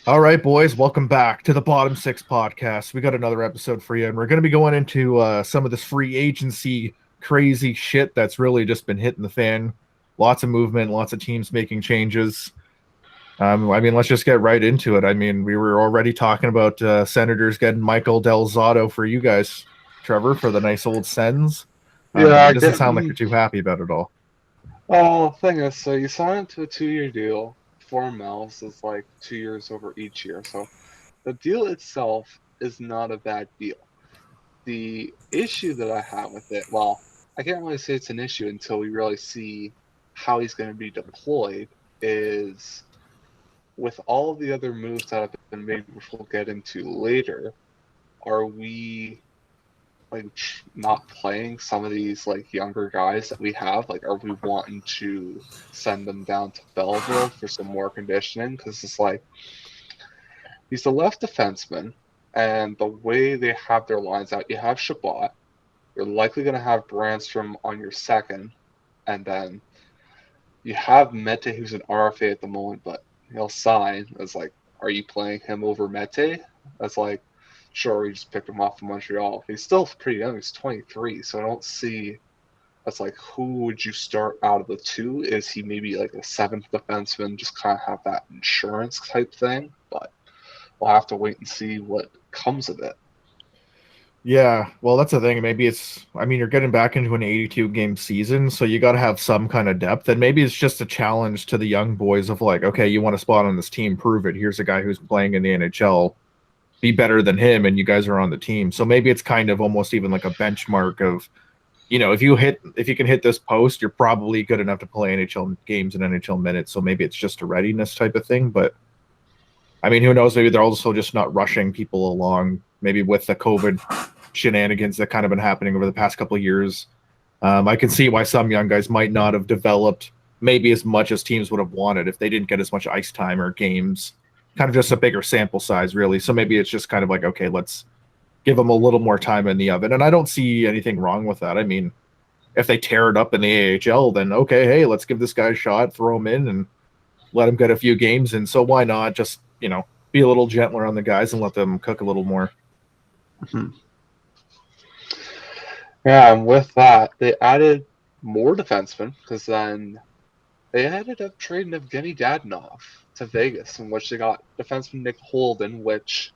All right, boys, welcome back to the Bottom Six podcast. We got another episode for you, and we're going to be going into some of this free agency crazy shit that's really just been hitting the fan. Lots of movement, lots of teams making changes. Let's just get right into it. I mean, we were already talking about Senators getting Michael Del Zotto for you guys, Trevor, for the nice old Sens. But Yeah, it doesn't sound like you're too happy about it all. well, thing is, so you sign into a 2-year deal. 4 mils is like 2 years over each year. So the deal itself is not a bad deal. The issue that I have with it, well, I can't really say it's an issue until we really see how he's going to be deployed, is with all of the other moves that have been made, which we'll get into later, are we like not playing some of these like younger guys that we have? Like, are we wanting to send them down to Belleville for some more conditioning? Because it's like he's the left defenseman, and the way they have their lines out, you have Shabbat, you're likely going to have Brandstrom on your second, and then you have Mete, who's an RFA at the moment, but he'll sign. It's like, are you playing him over Mete? That's like, sure, we just picked him off from Montreal. He's still pretty young. He's 23, so I don't see. That's like, who would you start out of the two? Is he maybe like a seventh defenseman, just kind of have that insurance type thing? But we'll have to wait and see what comes of it. Yeah, well, that's the thing. Maybe you're getting back into an 82 game season, so you got to have some kind of depth. And maybe it's just a challenge to the young boys of like, okay, you want a spot on this team, prove it. Here's a guy who's playing in the NHL, be better than him, and you guys are on the team. So maybe it's kind of almost even like a benchmark of, if you can hit this post, you're probably good enough to play NHL games and NHL minutes. So maybe it's just a readiness type of thing. But I mean, who knows? Maybe they're also just not rushing people along. Maybe with the COVID shenanigans that kind of been happening over the past couple of years, I can see why some young guys might not have developed maybe as much as teams would have wanted if they didn't get as much ice time or games. Kind of just a bigger sample size, really. So maybe it's just kind of like, okay, let's give them a little more time in the oven. And I don't see anything wrong with that. I mean, if they tear it up in the AHL, then okay, hey, let's give this guy a shot, throw him in, and let him get a few games. And so why not just, be a little gentler on the guys and let them cook a little more. Mm-hmm. Yeah, and with that, they added more defensemen because then they ended up trading Evgeny Dadonov to Vegas, in which they got defenseman Nick Holden, which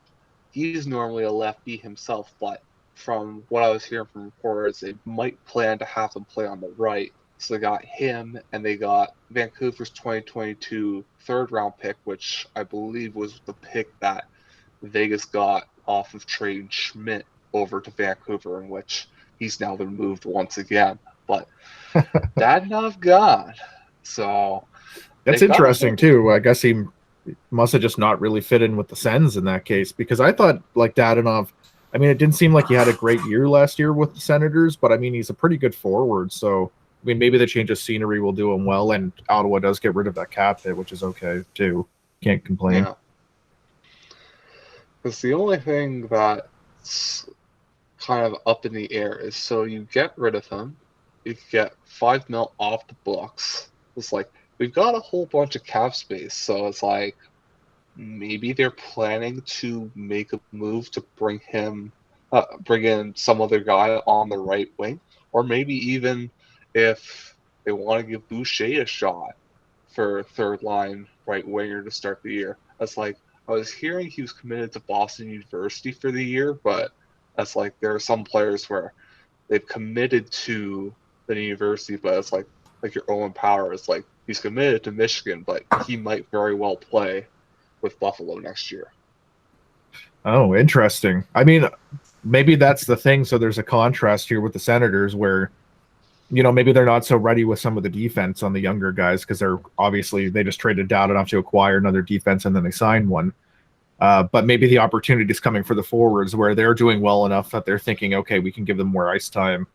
he's normally a lefty himself, but from what I was hearing from reporters, they might plan to have him play on the right. So they got him, and they got Vancouver's 2022 third-round pick, which I believe was the pick that Vegas got off of trading Schmidt over to Vancouver, in which he's now been moved once again. But Dadonov gone. So That's they got a interesting whole. too. I guess he must have just not really fit in with the Sens in that case, because I thought like Dadonov, I mean, it didn't seem like he had a great year last year with the Senators, but I mean, he's a pretty good forward. So, I mean, maybe the change of scenery will do him well, and Ottawa does get rid of that cap hit, which is okay too. Can't complain. Yeah. Because the only thing that's kind of up in the air is, so you get rid of him, you get 5 mil off the books. It's like, we've got a whole bunch of cap space, so it's like maybe they're planning to make a move to bring in some other guy on the right wing, or maybe even if they want to give Boucher a shot for third line right winger to start the year. That's like, I was hearing he was committed to Boston University for the year, but that's like, there are some players where they've committed to the university, but it's like your Owen Power is like, he's committed to Michigan, but he might very well play with Buffalo next year. Oh, interesting. I mean, maybe that's the thing. So there's a contrast here with the Senators where, maybe they're not so ready with some of the defense on the younger guys because they just traded down enough to acquire another defense and then they signed one. But maybe the opportunity is coming for the forwards where they're doing well enough that they're thinking, okay, we can give them more ice time.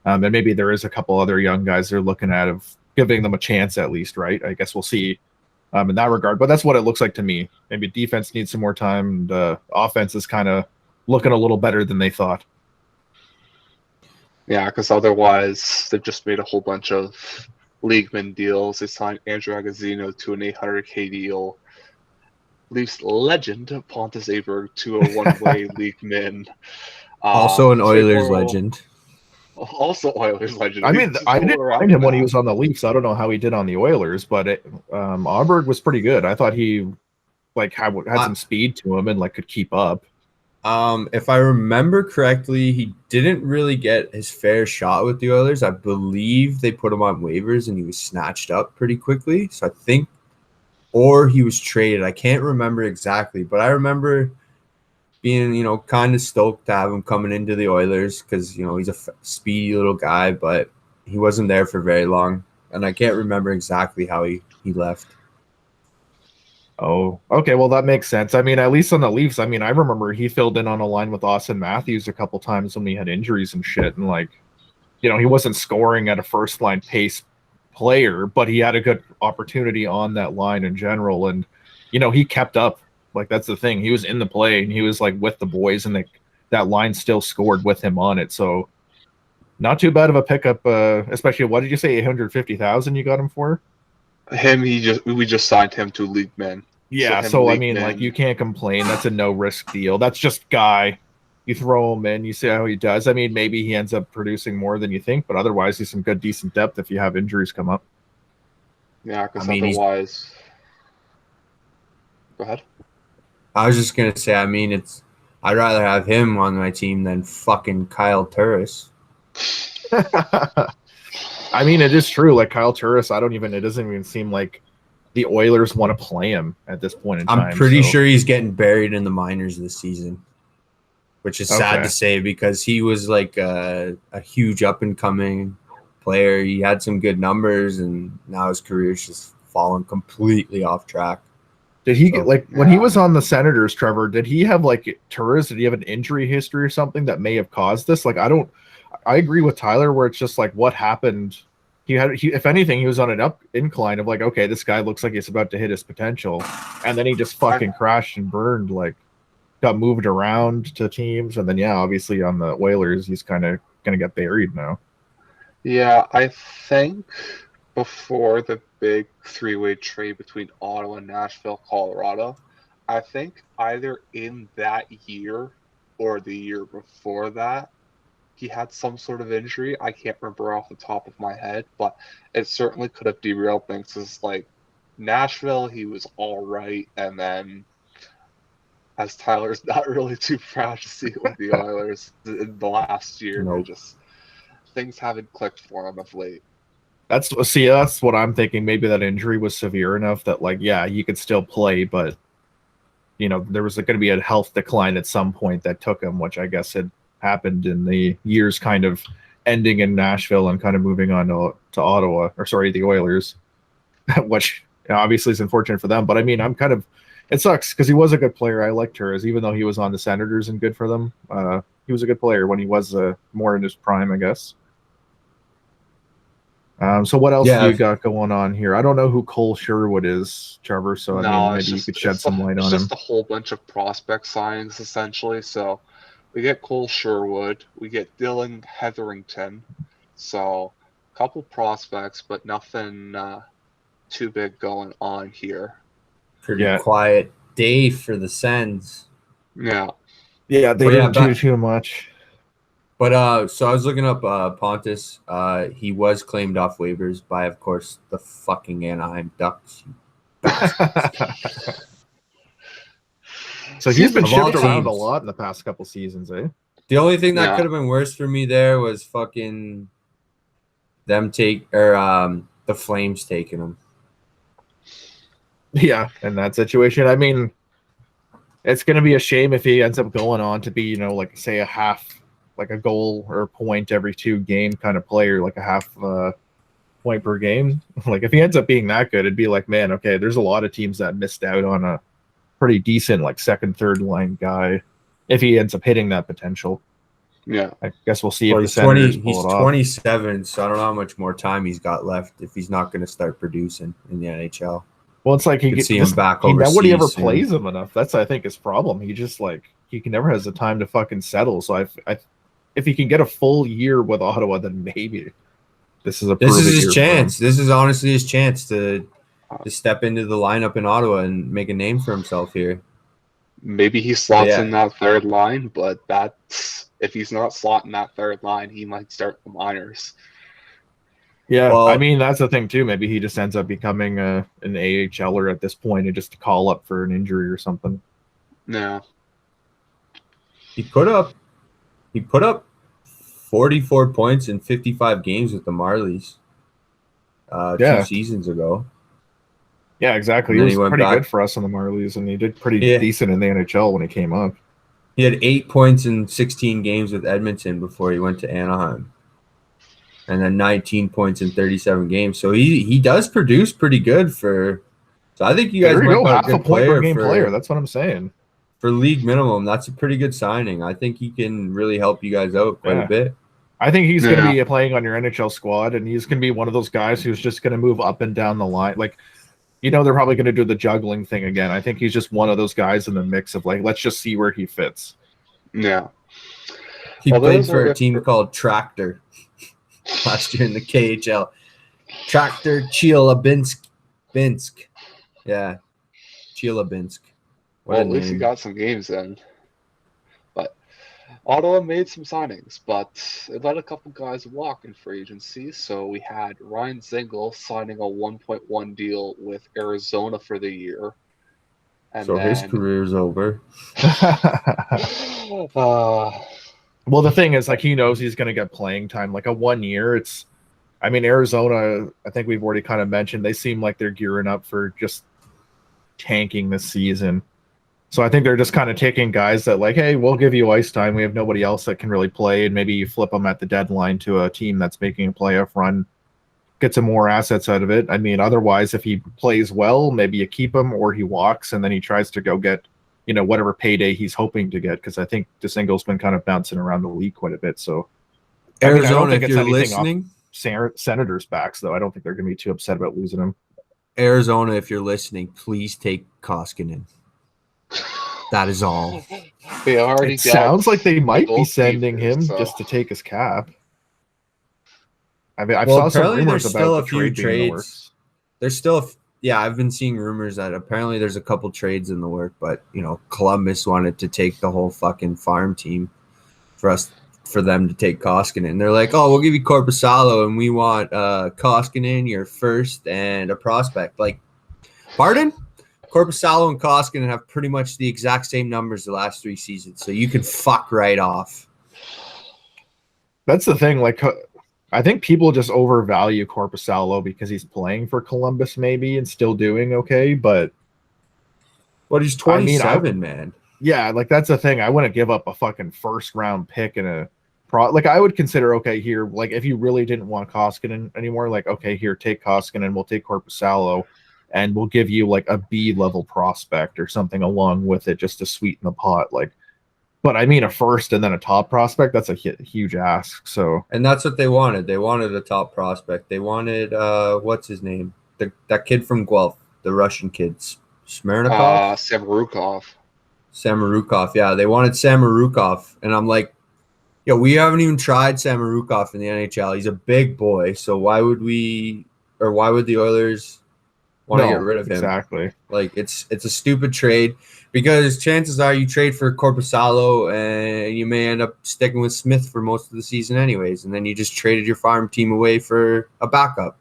And maybe there is a couple other young guys they're looking at of giving them a chance at least, right? I guess we'll see in that regard. But that's what it looks like to me. Maybe defense needs some more time. And offense is kind of looking a little better than they thought. Yeah, because otherwise they've just made a whole bunch of leagueman deals. They signed Andrew Agazzino to an 800K deal. Leafs legend Pontus Aberg to a one-way league min. Also an Trade Oilers portal- legend. Also Oilers legend. I mean, Just I go didn't around mind him when he that. was on the Leafs. I don't know how he did on the Oilers, but Auberg was pretty good. I thought he like had some speed to him and like could keep up. If I remember correctly, he didn't really get his fair shot with the Oilers. I believe they put him on waivers and he was snatched up pretty quickly. So I think, or he was traded. I can't remember exactly, but I remember being, kind of stoked to have him coming into the Oilers because, he's a speedy little guy, but he wasn't there for very long. And I can't remember exactly how he left. Oh, okay. Well, that makes sense. I mean, at least on the Leafs, I mean, I remember he filled in on a line with Austin Matthews a couple times when we had injuries and shit. And like, he wasn't scoring at a first line pace player, but he had a good opportunity on that line in general. And, he kept up. Like, that's the thing. He was in the play and he was like with the boys, and that line still scored with him on it. So not too bad of a pickup, especially, what did you say, 850,000 you got him for? We just signed him to league man. Yeah, so I mean, like, you can't complain. That's a no-risk deal. That's just guy. You throw him in, you see how he does. I mean, maybe he ends up producing more than you think, but otherwise he's some good, decent depth if you have injuries come up. Yeah, because otherwise... Go ahead. I was just going to say, I mean, I'd rather have him on my team than fucking Kyle Turris. I mean, it is true. Like, Kyle Turris, it doesn't even seem like the Oilers want to play him at this point in time. I'm pretty sure he's getting buried in the minors this season, which is sad to say because he was like a huge up-and-coming player. He had some good numbers, and now his career's just fallen completely off track. Did he get, when he was on the Senators, Trevor, did he have, like, Turris? Did he have an injury history or something that may have caused this? Like, I agree with Tyler where it's just like, what happened? If anything, he was on an incline of like, okay, this guy looks like he's about to hit his potential, and then he just fucking crashed and burned, like, got moved around to teams, and then obviously on the Oilers, he's kind of gonna get buried now. Yeah, I think before the big three-way trade between Ottawa, Nashville, Colorado, I think either in that year or the year before that, he had some sort of injury. I can't remember off the top of my head, but it certainly could have derailed things. It's like Nashville, he was all right, and then as Tyler's not really too proud to see with the Oilers in the last year, just things haven't clicked for him of late. That's what I'm thinking. Maybe that injury was severe enough that, like, he could still play, but there was going to be a health decline at some point that took him, which I guess had happened in the years kind of ending in Nashville and kind of moving on to Ottawa, the Oilers, which obviously is unfortunate for them. But I mean, it sucks because he was a good player. I liked Turris, even though he was on the Senators and good for them. He was a good player when he was more in his prime, I guess. So what else do you got going on here? I don't know who Cole Sherwood is, Trevor, so I mean, maybe you could shed some light on him. It's just a whole bunch of prospect signings, essentially. So we get Cole Sherwood, we get Dylan Hetherington. So a couple prospects, but nothing too big going on here. Pretty quiet day for the Sens. Yeah. Yeah, they didn't do too much. But so I was looking up Pontus. He was claimed off waivers by, of course, the fucking Anaheim Ducks. So he's been shipped around a lot in the past couple seasons, eh? The only thing that could have been worse for me there was fucking them the Flames taking him. Yeah, in that situation, I mean, it's going to be a shame if he ends up going on to be, like, say, a goal or a point every 2 game kind of player, like a half point per game. Like, if he ends up being that good, it'd be like, man, okay, there's a lot of teams that missed out on a pretty decent, like, second, third line guy if he ends up hitting that potential. Yeah. I guess we'll see if the Senators pull it off. He's 27, so I don't know how much more time he's got left if he's not going to start producing in the NHL. Well, it's like he could see him back overseas. Nobody ever plays him enough. That's, I think, his problem. He just, like, he never has the time to fucking settle. So if he can get a full year with Ottawa, then maybe this is his chance. This is honestly his chance to to step into the lineup in Ottawa and make a name for himself here. Maybe he slots Yeah. in that third line, but if he's not slotting that third line, he might start the minors. Yeah, Well, I mean that's the thing too. Maybe he just ends up becoming an AHLer at this point and just call up for an injury or something. No. he put up 44 points in 55 games with the Marlies 2 seasons ago. Yeah, exactly. And He then was he went pretty back. good for us in the Marlies, and he did pretty decent in the NHL when he came up. He had 8 points in 16 games with Edmonton before he went to Anaheim. And then 19 points in 37 games. So he does produce pretty good for – so I think you guys There you might go, got half a good a point per game for, player. That's what I'm saying. For league minimum. That's a pretty good signing. I think he can really help you guys out quite a bit. I think he's going to be playing on your NHL squad, and he's going to be one of those guys who's just going to move up and down the line. Like, you know, they're probably going to do the juggling thing again. I think he's just one of those guys in the mix of, like, let's just see where he fits. Yeah. He played for a team called Tractor last year in the KHL. Tractor Chelyabinsk. Yeah. Chelyabinsk. Well, at least he got some games in. But Ottawa made some signings, but it let a couple guys walk in free agency. So we had Ryan Zingle signing a 1.1 deal with Arizona for the year. And so his career's over. Well, the thing is, like, he knows he's going to get playing time. Like, a 1 year, Arizona, I think we've already kind of mentioned, they seem like they're gearing up for just tanking this season. So I think they're just kind of taking guys that, like, hey, we'll give you ice time. We have nobody else that can really play, and maybe you flip them at the deadline to a team that's making a playoff run, get some more assets out of it. I mean, otherwise, if he plays well, maybe you keep him, or he walks, and then he tries to go get, you know, whatever payday he's hoping to get, because I think DeSingle's been kind of bouncing around the league quite a bit. So Arizona, if you're listening, Senators' backs, though, I don't think they're going to be too upset about losing him. Arizona, if you're listening, please take Koskinen. That is all. They already sounds like they might be sending him just to take his cap. I mean, I saw some rumors about the trade being in the works. There's still, I've been seeing rumors that apparently there's a couple trades in the work, but, you know, Columbus wanted to take the whole fucking farm team for them to take Koskinen. They're like, oh, we'll give you Korpisalo, and we want Koskinen, your first, and a prospect. Like, pardon? Korpisalo and Koskinen have pretty much the exact same numbers the last 3 seasons, so you can fuck right off. That's the thing. Like, I think people just overvalue Korpisalo because he's playing for Columbus, maybe, and still doing okay. But he's 27, man. Yeah, like, that's the thing. I wouldn't give up a fucking first round pick in a like, I would consider, okay, here, like, if you really didn't want Koskinen anymore, like, okay, here, take Koskinen, we'll take Korpisalo, and we'll give you, like, a B level prospect or something along with it just to sweeten the pot. Like, but I mean, a first and then a top prospect, that's a huge ask. So, and that's what they wanted. They wanted a top prospect. They wanted what's his name? That kid from Guelph, the Russian kids, Smirnikov? Samorukov. Yeah, they wanted Samorukov, and I'm like, yo, we haven't even tried Samorukov in the NHL. He's a big boy, so why would the Oilers want to get rid of him? Exactly. Like, it's a stupid trade, because chances are you trade for Korpisalo and you may end up sticking with Smith for most of the season anyways, and then you just traded your farm team away for a backup.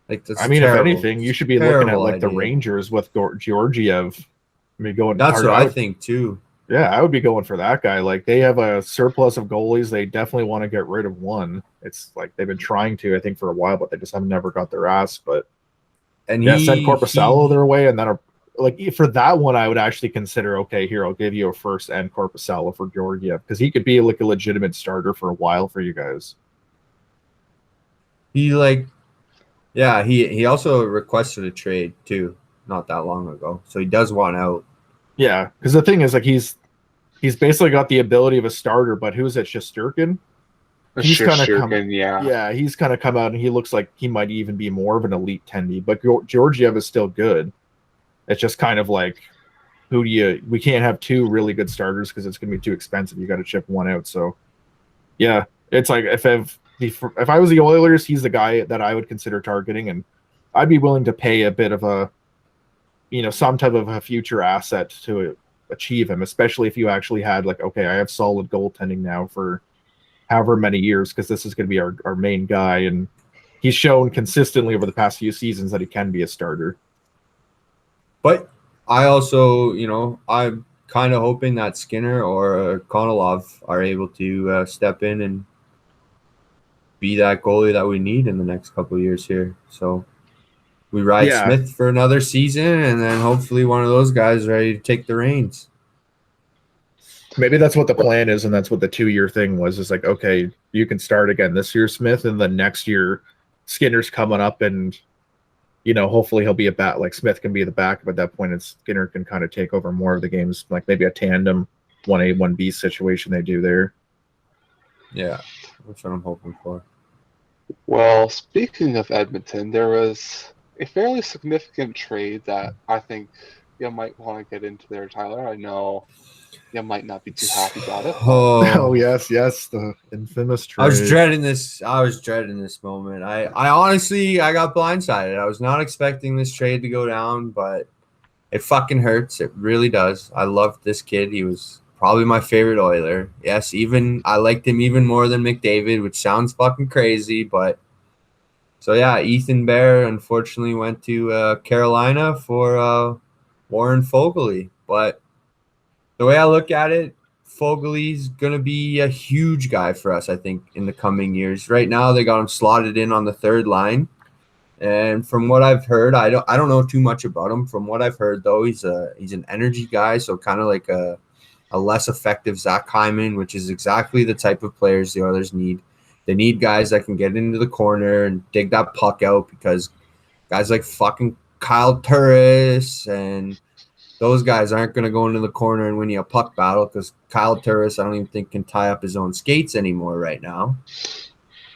Like, that's if anything, you should be looking at, like, the Rangers with Georgiev. I mean, going. That's what I think too. Yeah, I would be going for that guy. Like, they have a surplus of goalies. They definitely want to get rid of one. It's like they've been trying to, I think, for a while, but they just have never got their ass. But send Korpisalo their way, and then like, for that one, I would actually consider, okay, here, I'll give you a first and Korpisalo for Georgiev, because he could be like a legitimate starter for a while for you guys. He also requested a trade too, not that long ago. So he does want out. Yeah, because the thing is, like, he's basically got the ability of a starter, but who's it, Shesterkin? He's kind of he's kind of come out, and he looks like he might even be more of an elite 10D, but Georgiev is still good. It's just kind of like, we can't have 2 really good starters because it's going to be too expensive. You got to chip one out. So, yeah, it's like, if I was the Oilers, he's the guy that I would consider targeting, and I'd be willing to pay a bit of a, some type of a future asset to achieve him, especially if you actually had like, okay, I have solid goaltending now for however many years, because this is going to be our main guy, and he's shown consistently over the past few seasons that he can be a starter. But I also, I'm kind of hoping that Skinner or Konolov are able to step in and be that goalie that we need in the next couple of years here. So we ride Smith for another season, and then hopefully one of those guys ready to take the reins. Maybe that's what the plan is, and that's what the 2-year thing was. Is like, okay, you can start again this year, Smith, and then next year Skinner's coming up, and hopefully he'll be a bat. Like Smith can be the backup at that point, and Skinner can kind of take over more of the games, like maybe a tandem 1A 1B situation they do there. Yeah, that's what I'm hoping for. Well, speaking of Edmonton, there was a fairly significant trade that I think you might want to get into there, Tyler. I know you might not be too happy about it. Oh yes, the infamous trade. I was dreading this moment. I honestly, I got blindsided. I was not expecting this trade to go down, but it fucking hurts. It really does. I loved this kid. He was probably my favorite Oiler. Yes, even I liked him even more than McDavid, which sounds fucking crazy, but so yeah, Ethan Bear unfortunately went to Carolina for Warren Foegele. But the way I look at it, Foegele's going to be a huge guy for us, I think, in the coming years. Right now, they got him slotted in on the third line. And from what I've heard, I don't know too much about him. From what I've heard, though, he's an energy guy, so kind of like a less effective Zach Hyman, which is exactly the type of players the Oilers need. They need guys that can get into the corner and dig that puck out, because guys like fucking Kyle Turris and those guys aren't going to go into the corner and win you a puck battle, because Kyle Turris, I don't even think, can tie up his own skates anymore right now.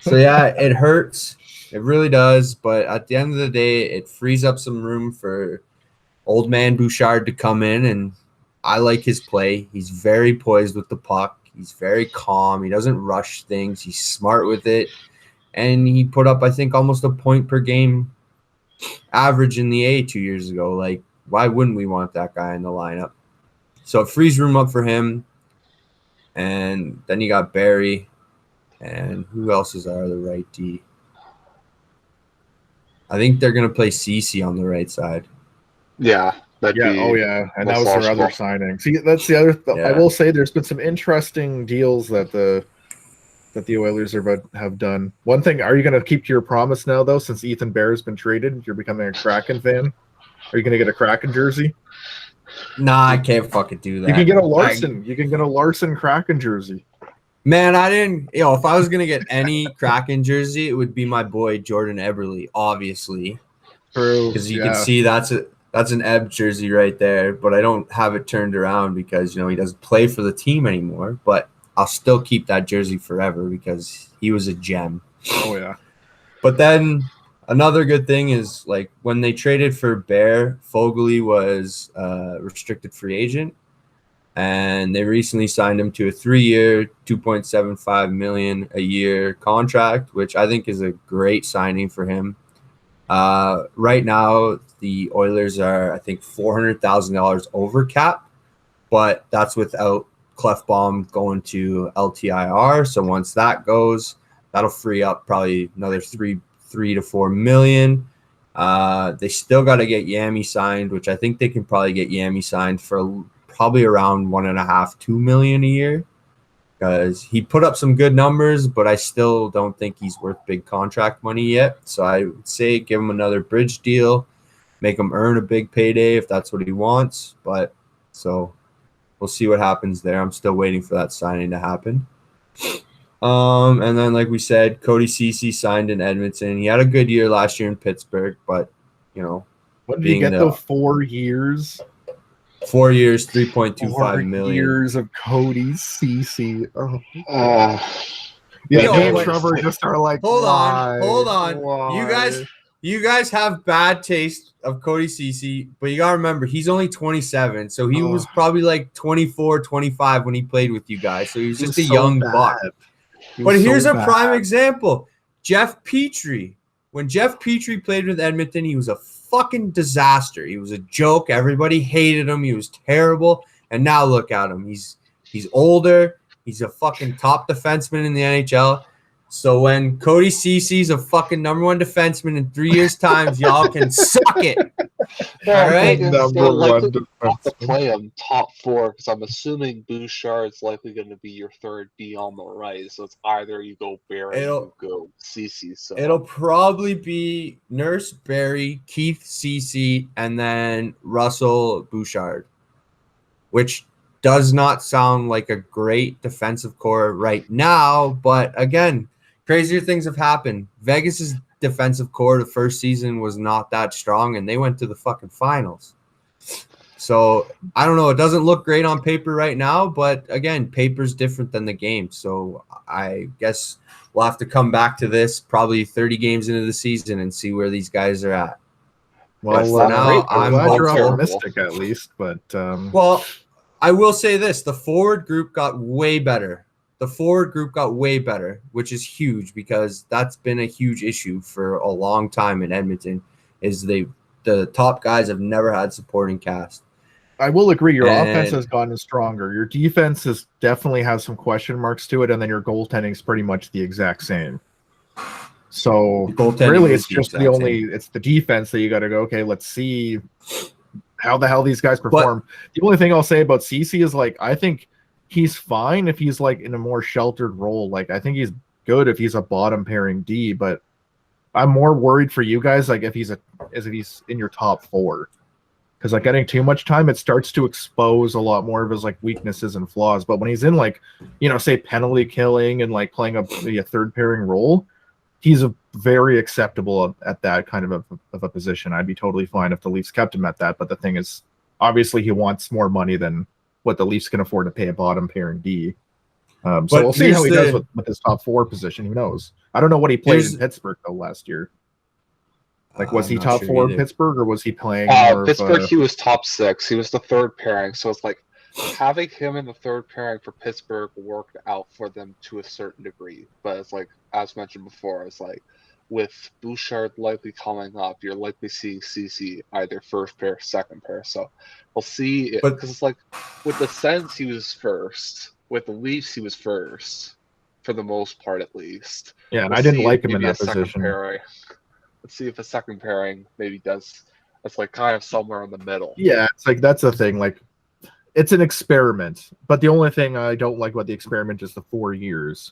So, yeah, it hurts. It really does. But at the end of the day, it frees up some room for old man Bouchard to come in, and I like his play. He's very poised with the puck. He's very calm. He doesn't rush things. He's smart with it. And he put up, I think, almost a point per game average in the A 2 years ago. Like, why wouldn't we want that guy in the lineup? So it frees room up for him. And then you got Barry. And who else is our other right D? I think they're going to play Cece on the right side. Yeah. And that was their other signing. See, that's the other. I will say there's been some interesting deals that the Oilers have done. One thing, are you going to keep to your promise now, though, since Ethan Bear has been traded? You're becoming a Kraken fan. Are you going to get a Kraken jersey? Nah, I can't fucking do that. You can get a Larson. You can get a Larson Kraken jersey. Man, I didn't. If I was going to get any Kraken jersey, it would be my boy Jordan Eberle, obviously. True. Because you can see that's an Ebb jersey right there, but I don't have it turned around because, he doesn't play for the team anymore. But I'll still keep that jersey forever because he was a gem. Oh, yeah. But then another good thing is, like, when they traded for Bear, Foegele was a restricted free agent, and they recently signed him to a 3-year, $2.75 million a year contract, which I think is a great signing for him. Right now, the Oilers are, I think, $400,000 over cap, but that's without Clefbaum going to LTIR. So once that goes, that'll free up probably another $3 to $4 million. They still got to get Yami signed, which I think they can probably get Yami signed for probably around $1.5–2 million a year, because he put up some good numbers, but I still don't think he's worth big contract money yet. So I would say give him another bridge deal, make him earn a big payday if that's what he wants. But so we'll see what happens there. I'm still waiting for that signing to happen. And then, like we said, Cody Cece signed in Edmonton. He had a good year last year in Pittsburgh, but, what did he get, though? 4 years? 4 years, $3.25 million. 4 years of Cody Cece. Trevor just are like, hold on. Why? You guys have bad taste of Cody Cece, but you gotta remember he's only 27, so he was probably like 24, 25 when he played with you guys. So he was just a young buck. But here's a prime example: Jeff Petrie. when Jeff Petrie played with Edmonton, he was a fucking disaster. He was a joke. Everybody hated him. He was terrible. And now look at him. He's older. He's a fucking top defenseman in the NHL. So when Cody Cece is a fucking number one defenseman in 3 years' time, y'all can suck it. Yeah, All right? they're likely to play him top four because I'm assuming Bouchard's likely going to be your third D on the right. So it's either you go Barry or you go Cece. So it'll probably be Nurse, Barry, Keith Cece, and then Russell Bouchard, which does not sound like a great defensive core right now. But again, crazier things have happened. Vegas's defensive core the first season was not that strong, and they went to the fucking finals. So I don't know. It doesn't look great on paper right now, but again, paper's different than the game. So I guess we'll have to come back to this probably 30 games into the season and see where these guys are at. Well, for now, I'm I'm glad you're hopeful. optimistic at least, but Well, I will say this: the forward group got way better. The forward group got way better, which is huge because that's been a huge issue for a long time in Edmonton. Is the top guys have never had supporting cast. I will agree. Your offense has gotten stronger. Your defense has definitely has some question marks to it, and then your goaltending is pretty much the exact same. So really, it's just it's the defense that you got to go. Okay, let's see how the hell these guys perform. The only thing I'll say about Cece is like I think he's fine if he's like in a more sheltered role. Like I think he's good if he's a bottom pairing D, but I'm more worried for you guys like if he's in your top four. Because like getting too much time, it starts to expose a lot more of his like weaknesses and flaws. But when he's in like, say penalty killing and like playing a third pairing role, he's very acceptable at that kind of a position. I'd be totally fine if the Leafs kept him at that. But the thing is, obviously he wants more money than what the Leafs can afford to pay a bottom pairing D. So we'll see how he does with his top four position. Who knows? I don't know what he played in Pittsburgh though last year. Like, was he top four in Pittsburgh, or was he playing more Pittsburgh, he was top six. He was the third pairing. So it's like having him in the third pairing for Pittsburgh worked out for them to a certain degree. But it's like, as mentioned before, it's like with Bouchard likely coming up, you're likely seeing Cece either first pair, second pair. So we'll see. Because it's like with the Sens, he was first. With the Leafs, he was first for the most part, at least. Yeah, and I didn't like him in that position. Let's see if a second pairing maybe does. It's like kind of somewhere in the middle. Yeah, it's like that's the thing. Like, it's an experiment, but the only thing I don't like about the experiment is the 4 years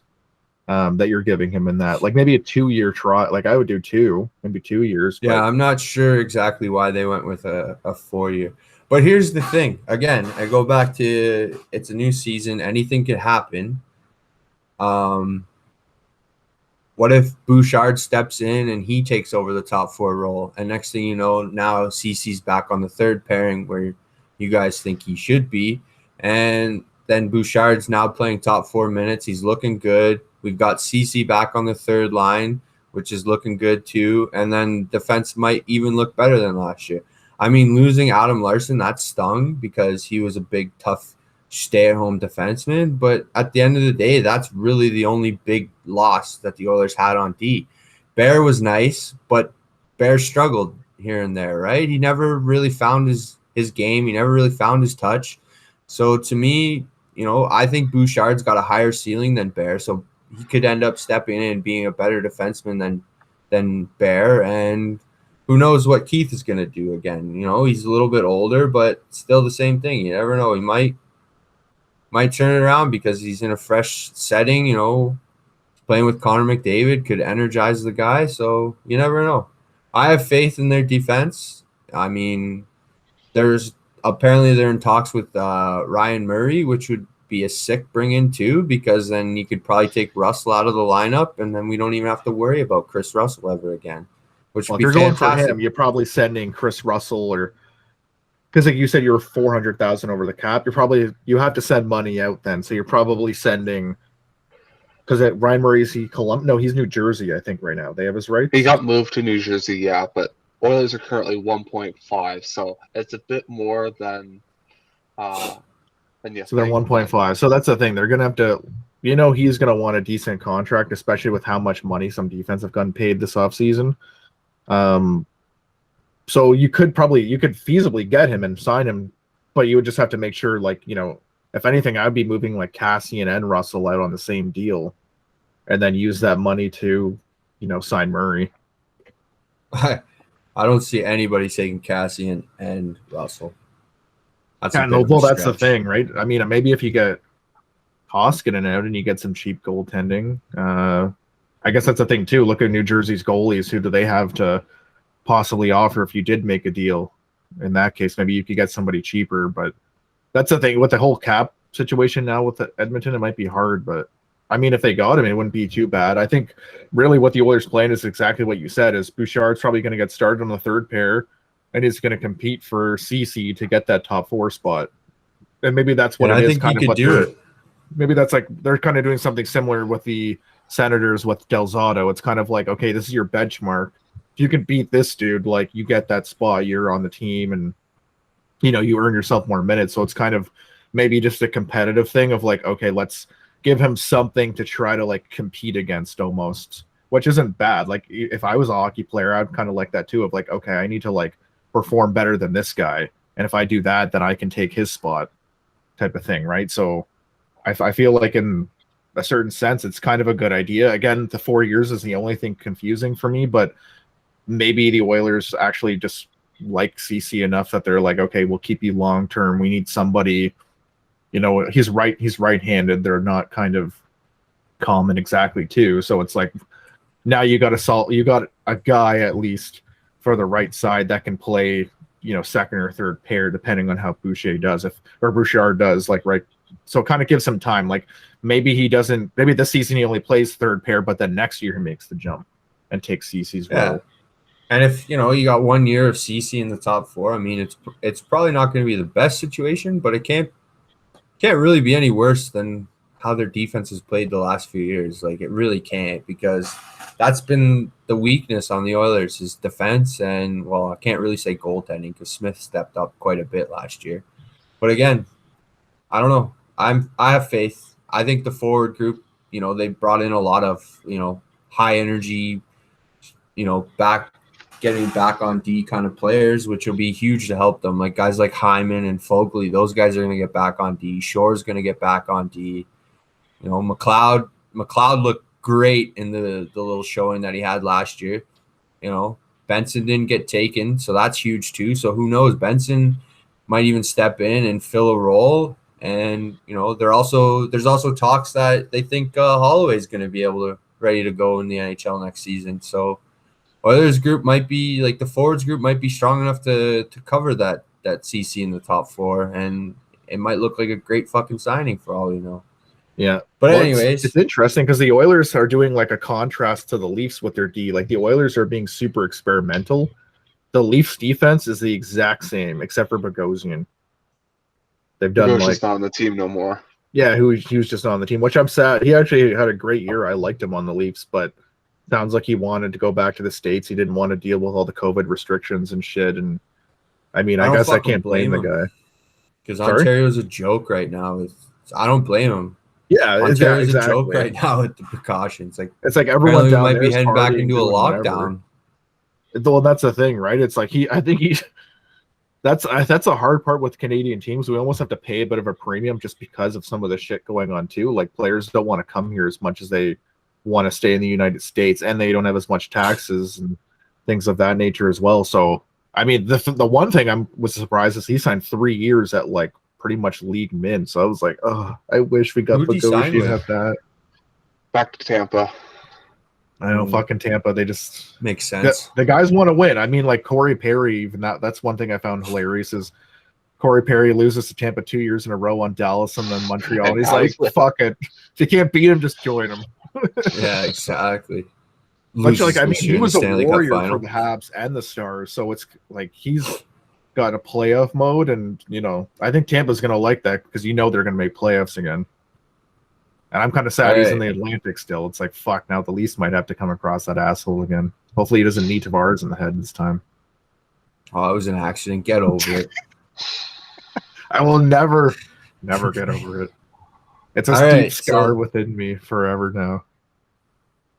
that you're giving him in that. Like maybe a 2-year try. Like I would do maybe 2 years. Yeah, but I'm not sure exactly why they went with a 4-year. But here's the thing. Again, I go back to it's a new season. Anything could happen. What if Bouchard steps in and he takes over the top four role? And next thing you know, now Cece's back on the third pairing where you guys think he should be. And then Bouchard's now playing top 4 minutes. He's looking good. We've got Cece back on the third line, which is looking good too. And then defense might even look better than last year. I mean, losing Adam Larsson, that stung because he was a big, tough stay-at-home defenseman, but at the end of the day, that's really the only big loss that the Oilers had on D. Bear was nice, but Bear struggled here and there, right? He never really found his game. He never really found his touch. So to me, I think Bouchard's got a higher ceiling than Bear, so he could end up stepping in and being a better defenseman than Bear, and who knows what Keith is going to do again. He's a little bit older, but still the same thing. You never know. He might turn it around because he's in a fresh setting, playing with Connor McDavid could energize the guy. So you never know. I have faith in their defense. I mean, apparently they're in talks with Ryan Murray, which would be a sick bring-in too, because then you could probably take Russell out of the lineup and then we don't even have to worry about Chris Russell ever again, which would be if you're fantastic. going for him, you're probably sending Chris Russell or – because like you said, you were $400,000 over the cap. You have to send money out then. So you're probably sending because Ryan Murray is he's New Jersey, I think right now. They have his rights. He got moved to New Jersey, yeah, but Oilers are currently 1.5, so it's a bit more than So they're 1.5. So that's the thing. They're gonna have to you know he's going to want a decent contract, especially with how much money some defense have gotten paid this offseason. So you could feasibly get him and sign him, but you would just have to make sure, like, you know, if anything, I'd be moving like Cassian and Russell out on the same deal, and then use that money to, you know, sign Murray. I don't see anybody taking Cassian and Russell. That's the thing, right? I mean, maybe if you get Hoskinen out and you get some cheap goaltending, I guess that's the thing too. Look at New Jersey's goalies. Who do they have to possibly offer if you did make a deal? In that case, maybe you could get somebody cheaper. But that's the thing with the whole cap situation now with Edmonton. It might be hard, but I mean, if they got him, it wouldn't be too bad. I think really what the Oilers' plan is exactly what you said. Is Bouchard's probably going to get started on the third pair, and is going to compete for Cece to get that top 4 spot. And maybe that's what I think he could do it. Maybe that's like they're kind of doing something similar with the Senators with Del Zotto. It's kind of like, okay, this is your benchmark. If you can beat this dude, like, you get that spot, you're on the team, and you know, you earn yourself more minutes. So it's kind of maybe just a competitive thing of like, okay, let's give him something to try to like compete against almost, which isn't bad. Like, if I was a hockey player, I'd kind of like that too, of like, okay, I need to like perform better than this guy, and if I do that, then I can take his spot, type of thing, right? So I feel like in a certain sense, it's kind of a good idea. Again, the 4 years is the only thing confusing for me, but maybe the Oilers actually just like Cece enough that they're like, okay, we'll keep you long term. We need somebody, you know, he's right-handed. They're not kind of common exactly too. So it's like, now you got a guy at least for the right side that can play, you know, second or third pair depending on how Bouchard does, like, right. So it kind of gives him time. Like, maybe this season he only plays third pair, but then next year he makes the jump and takes Cece's role. And if, you know, you got 1 year of Cece in the top 4, I mean, it's probably not going to be the best situation, but it can't really be any worse than how their defense has played the last few years. Like, it really can't, because that's been the weakness on the Oilers is defense, and, well, I can't really say goaltending because Smith stepped up quite a bit last year. But again, I don't know. I have faith. I think the forward group, you know, they brought in a lot of, you know, high energy, you know, getting back on D kind of players, which will be huge to help them. Like guys like Hyman and Fogley, those guys are going to get back on D. Shore's going to get back on D. You know, McLeod looked great in the little showing that he had last year. You know, Benson didn't get taken, so that's huge too. So who knows? Benson might even step in and fill a role. And, you know, there's also talks that they think Holloway's going to be ready to go in the NHL next season. So Oilers group might be, like, the forwards group might be strong enough to cover that CC in the top 4, and it might look like a great fucking signing for all you know. Yeah. But anyways, it's interesting because the Oilers are doing like a contrast to the Leafs with their D. Like, the Oilers are being super experimental. The Leafs defense is the exact same except for Bogosian. They've done just not on the team no more. Yeah, he was just on the team, which I'm sad. He actually had a great year. I liked him on the Leafs, but sounds like he wanted to go back to the States. He didn't want to deal with all the COVID restrictions and shit. And I mean, I guess I can't blame the guy. Because Ontario's a joke right now. I don't blame him. Yeah, Ontario's a joke right now with the precautions. It's like everyone down might there be heading back into a lockdown. Well, that's the thing, right? It's like that's a hard part with Canadian teams. We almost have to pay a bit of a premium just because of some of the shit going on too. Like, players don't want to come here as much as they want to stay in the United States, and they don't have as much taxes and things of that nature as well. So, I mean, the one thing I was surprised is he signed 3 years at like pretty much league min. So I was like, oh, I wish we got Bogosian at that. Back to Tampa. I know, fucking Tampa. They just makes sense. The guys want to win. I mean, like Corey Perry. Even that's one thing I found hilarious is Corey Perry loses to Tampa 2 years in a row on Dallas and then Montreal. And he's like, fuck it. If you can't beat him, just join him. Yeah, exactly. But like, I mean, he was a warrior for the Habs and the Stars, so it's like he's got a playoff mode, and you know, I think Tampa's gonna like that because you know they're gonna make playoffs again. And I'm kind of sad he's in the Atlantic still. It's like, fuck, now the Leafs might have to come across that asshole again. Hopefully he doesn't knee Tavares in the head this time. Oh, it was an accident. Get over it. I will never get over it. It's a All deep right, scar so within me forever now.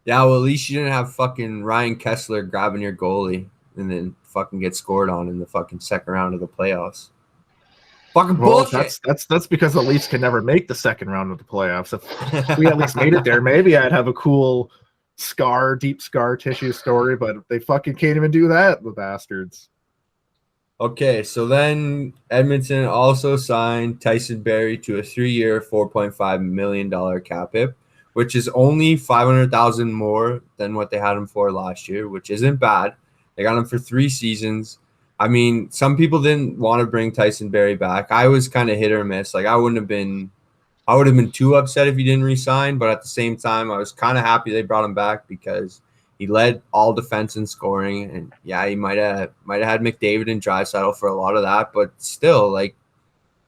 yeah, well, at least you didn't have fucking Ryan Kessler grabbing your goalie and then fucking get scored on in the fucking second round of the playoffs. Fucking Well, bullshit. that's because the Leafs can never make the second round of the playoffs. If we at least made it there, maybe I'd have a cool deep scar tissue story, but they fucking can't even do that, the bastards. Okay, so then Edmonton also signed Tyson Barrie to a 3-year, $4.5 million cap hit, which is only $500,000 more than what they had him for last year, which isn't bad. They got him for 3 seasons. I mean, some people didn't want to bring Tyson Barrie back. I was kind of hit or miss. Like I would have been too upset if he didn't resign, but at the same time, I was kind of happy they brought him back because he led all defense in scoring, and yeah, he might have had McDavid and Draisaitl for a lot of that, but still, like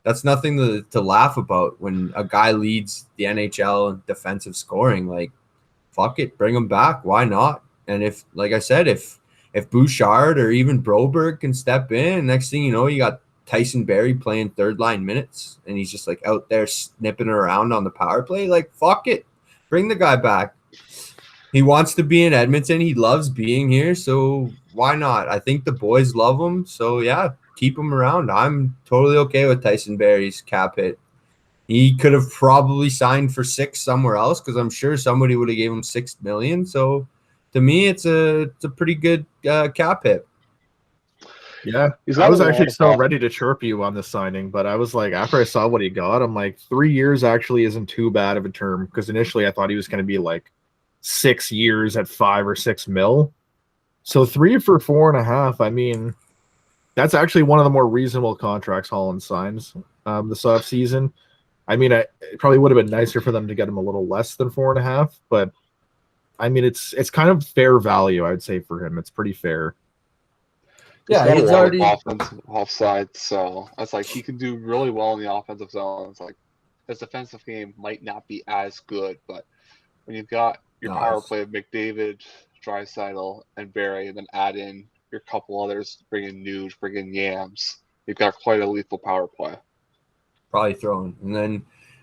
that's nothing to laugh about when a guy leads the NHL in defensive scoring. Like, fuck it, bring him back. Why not? And if, like I said, if Bouchard or even Broberg can step in, next thing you know, you got Tyson Barrie playing third line minutes, and he's just like out there snipping around on the power play. Like, fuck it, bring the guy back. He wants to be in Edmonton. He loves being here, so why not? I think the boys love him, so yeah, keep him around. I'm totally okay with Tyson Barrie's cap hit. He could have probably signed for 6 somewhere else because I'm sure somebody would have gave him $6 million. So to me, it's a pretty good cap hit. Yeah, I was actually so ready to chirp you on this signing, but I was like, after I saw what he got, I'm like, 3 years actually isn't too bad of a term because initially I thought he was going to be like 6 years at 5 or 6 mil. So 3 for 4.5. I mean, that's actually one of the more reasonable contracts Holland signs this off season. I mean, it probably would have been nicer for them to get him a little less than 4.5, but I mean, it's kind of fair value, I would say, for him. It's pretty fair. Yeah, he's already offensive offside, so it's like he can do really well in the offensive zone. It's like his defensive game might not be as good, but when you've got your power play of McDavid, Draisaitl, and Barrie, and then add in your couple others, bring in Nuge, bring in Yams, you've got quite a lethal power play. Probably throwing,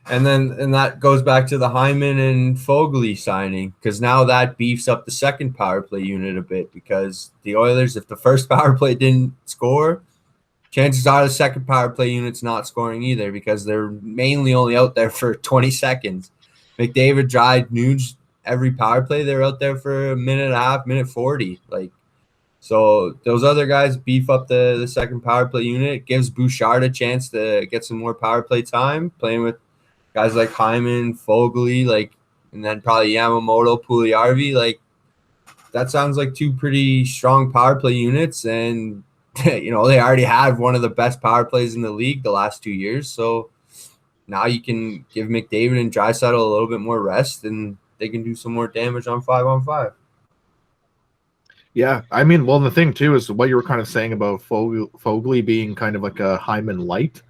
and that goes back to the Hyman and Foegele signing because now that beefs up the second power play unit a bit because the Oilers, if the first power play didn't score, chances are the second power play unit's not scoring either because they're mainly only out there for 20 seconds. McDavid, Dry, Nuge, every power play they're out there for a minute and a half, minute 40. Like, so those other guys beef up the second power play unit, gives Bouchard a chance to get some more power play time, playing with guys like Hyman, Foegele, like, and then probably Yamamoto, Puljujärvi. Like, that sounds like 2 pretty strong power play units, and you know they already had one of the best power plays in the league the last 2 years. So now you can give McDavid and Draisaitl a little bit more rest, and they can do some more damage on 5-on-5. Yeah, I mean, well, the thing too is what you were kind of saying about Foegele being kind of like a Hyman light.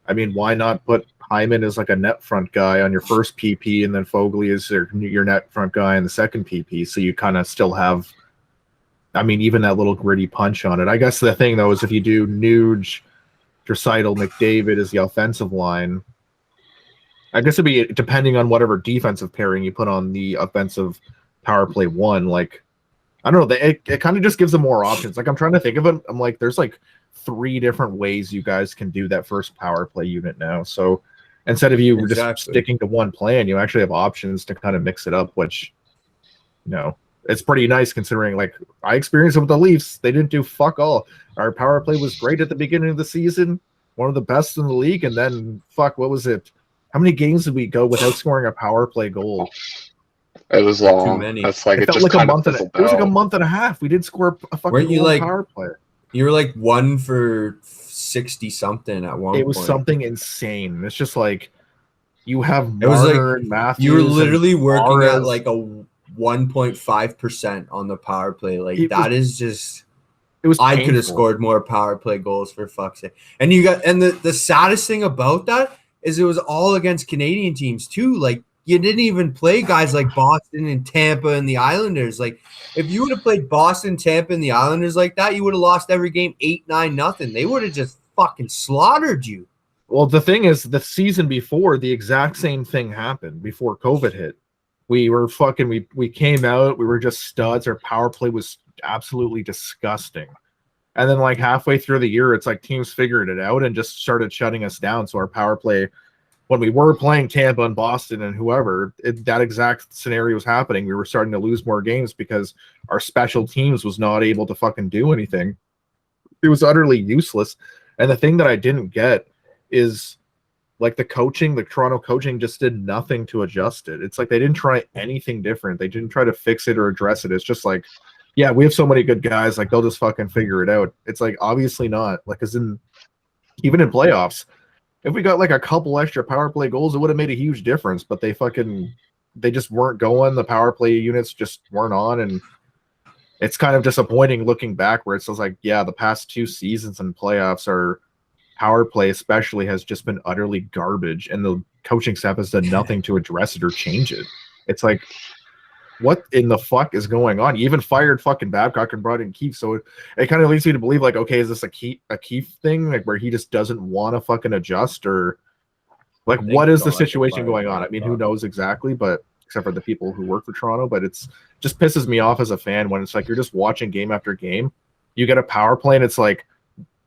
I mean, why not put Hyman as like a net front guy on your first PP, and then Foegele is your net front guy in the second PP, so you kind of still have, I mean, even that little gritty punch on it. I guess the thing though is if you do Nuge, Draisaitl, McDavid as the offensive line, I guess it'd be depending on whatever defensive pairing you put on the offensive power play one. Like, I don't know, it kind of just gives them more options. Like, I'm trying to think of it. I'm like, there's like 3 different ways you guys can do that first power play unit now. So instead of you just sticking to one plan, you actually have options to kind of mix it up, which, you know, it's pretty nice considering, like, I experienced it with the Leafs. They didn't do fuck all. Our power play was great at the beginning of the season, one of the best in the league, and then, fuck, what was it? How many games did we go without scoring a power play goal? It was long. Too many. That's like it felt like a month. It was like a month and a half. We didn't score a fucking goal on power play. You were like 1 for 60 something at one point. It was something insane. It's just like you have Marner and Matthews. You were literally working at like a 1.5% on the power play. Like that is just. It was. I could have scored more power play goals for fuck's sake. And the saddest thing about that is it was all against Canadian teams too. Like, you didn't even play guys like Boston and Tampa and the Islanders. Like, if you would have played Boston, Tampa, and the Islanders like that, you would have lost every game 8-9-0. They would have just fucking slaughtered you. Well, the thing is, the season before, the exact same thing happened before COVID hit. We were we came out, we were just studs. Our power play was absolutely disgusting. And then like halfway through the year, it's like teams figured it out and just started shutting us down. So our power play, when we were playing Tampa and Boston and whoever, that exact scenario was happening. We were starting to lose more games because our special teams was not able to fucking do anything. It was utterly useless. And the thing that I didn't get is like the Toronto coaching just did nothing to adjust it. It's like they didn't try anything different. They didn't try to fix it or address it. It's just like, yeah, we have so many good guys, like they'll just fucking figure it out. It's like obviously not. Like, as in, even in playoffs, if we got like a couple extra power play goals, it would have made a huge difference. But they just weren't going. The power play units just weren't on, and it's kind of disappointing looking backwards. It's like, yeah, the past 2 seasons in playoffs, our power play especially has just been utterly garbage, and the coaching staff has done nothing to address it or change it. It's like, what in the fuck is going on? You even fired fucking Babcock and brought in Keefe, so it kind of leads me to believe, like, okay, is this a Keefe thing, like where he just doesn't want to fucking adjust, or like what is the situation going on? I mean, who knows exactly, but except for the people who work for Toronto, but it's just pisses me off as a fan when it's like you're just watching game after game, you get a power play and it's like,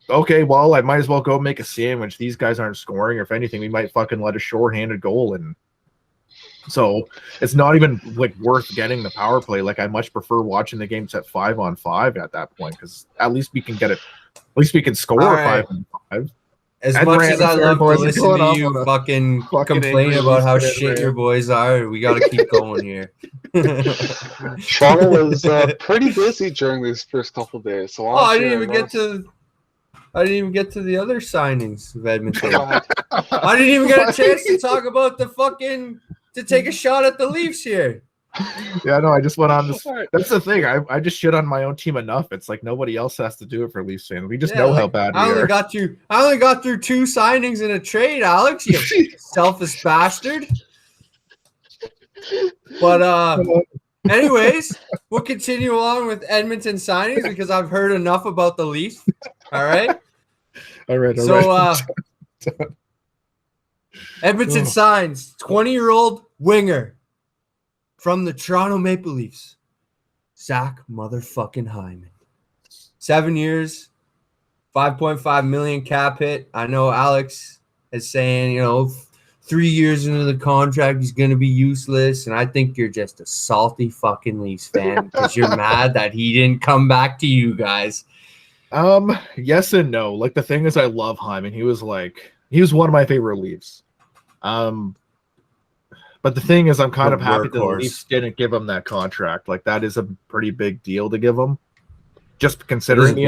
okay, well, I might as well go make a sandwich. These guys aren't scoring, or if anything, we might fucking let a shorthanded goal in. So it's not even like worth getting the power play. Like, I much prefer watching the games at 5-on-5 at that point, because at least we can get it. At least we can score 5-on-5. As much as I love to listen to you fucking complain about how shit your boys are, we got to keep going here. Toronto was pretty busy during these first couple of days. So I didn't even get to the other signings of Edmonton. I didn't even get a chance to talk about to take a shot at the Leafs here. Yeah, no, I just went on this. That's the thing. I just shit on my own team enough. It's like nobody else has to do it for Leafs fans. We just know how bad we are. I only got through 2 signings in a trade, Alex. You selfish bastard. But anyways, we'll continue on with Edmonton signings because I've heard enough about the Leafs. All right. All right. So Edmonton signs 20-year-old winger from the Toronto Maple Leafs, Zach motherfucking Hyman. 7 years, $5.5 million cap hit. I know Alex is saying, 3 years into the contract, he's going to be useless. And I think you're just a salty fucking Leafs fan because you're mad that he didn't come back to you guys. Yes and no. Like, the thing is, I love Hyman. He was one of my favorite Leafs. But the thing is, I'm kind of happy that the Leafs didn't give him that contract. Like, that is a pretty big deal to give him, just considering the